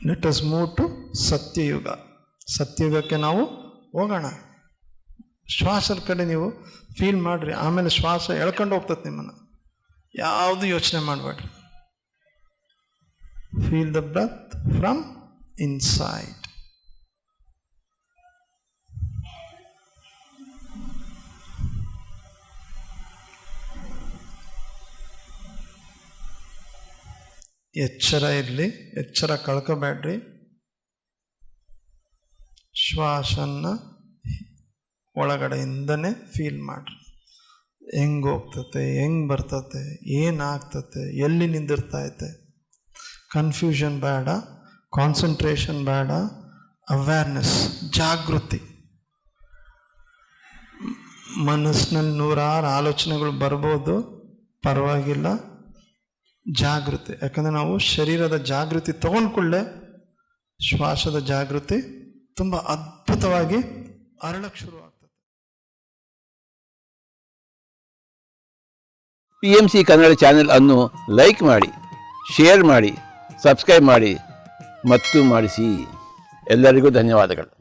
Let us move to ಸತ್ಯಯುಗ. ಸತ್ಯಯುಗಕ್ಕೆ ನಾವು ಹೋಗೋಣ. ಶ್ವಾಸದ ಕಡೆ ನೀವು ಫೀಲ್ ಮಾಡ್ರಿ. ಆಮೇಲೆ ಶ್ವಾಸ ಎಳ್ಕೊಂಡು ಹೋಗ್ತದೆ ನಿಮ್ಮನ್ನು. ಯಾವುದು ಯೋಚನೆ ಮಾಡಬೇಡ್ರಿ. Feel the breath from inside. ಎಚ್ಚರ ಇರಲಿ, ಎಚ್ಚರ ಕಳ್ಕೊಬೇಡ್ರಿ. ಶ್ವಾಸನ್ನ ಒಳಗಡೆಯಿಂದನೇ ಫೀಲ್ ಮಾಡ್ರಿ. ಹೆಂಗೆ ಹೋಗ್ತತೆ, ಹೆಂಗೆ ಬರ್ತತೆ, ಏನಾಗ್ತತೆ, ಎಲ್ಲಿ ನಿಂದಿರ್ತೈತೆ. ಕನ್ಫ್ಯೂಷನ್ ಬೇಡ, ಕಾನ್ಸಂಟ್ರೇಷನ್ ಬೇಡ, ಅವೇರ್ನೆಸ್, ಜಾಗೃತಿ. ಮನಸ್ಸಿನಲ್ಲಿ ನೂರಾರು ಆಲೋಚನೆಗಳು ಬರ್ಬೋದು, ಪರವಾಗಿಲ್ಲ, ಜಾಗೃತಿ. ಯಾಕಂದರೆ ನಾವು ಶರೀರದ ಜಾಗೃತಿ ತಗೊಂಡ್ಕೊಳ್ಳೆ ಶ್ವಾಸದ ಜಾಗೃತಿ ತುಂಬ ಅದ್ಭುತವಾಗಿ ಅರಳಕ್ಕೆ ಶುರು ಆಗ್ತದೆ. PMC ಕನ್ನಡ ಚಾನೆಲ್ ಅನ್ನು ಲೈಕ್ ಮಾಡಿ, ಶೇರ್ ಮಾಡಿ, ಸಬ್ಸ್ಕ್ರೈಬ್ ಮಾಡಿ ಮತ್ತು ಮಾಡಿಸಿ. ಎಲ್ಲರಿಗೂ ಧನ್ಯವಾದಗಳು.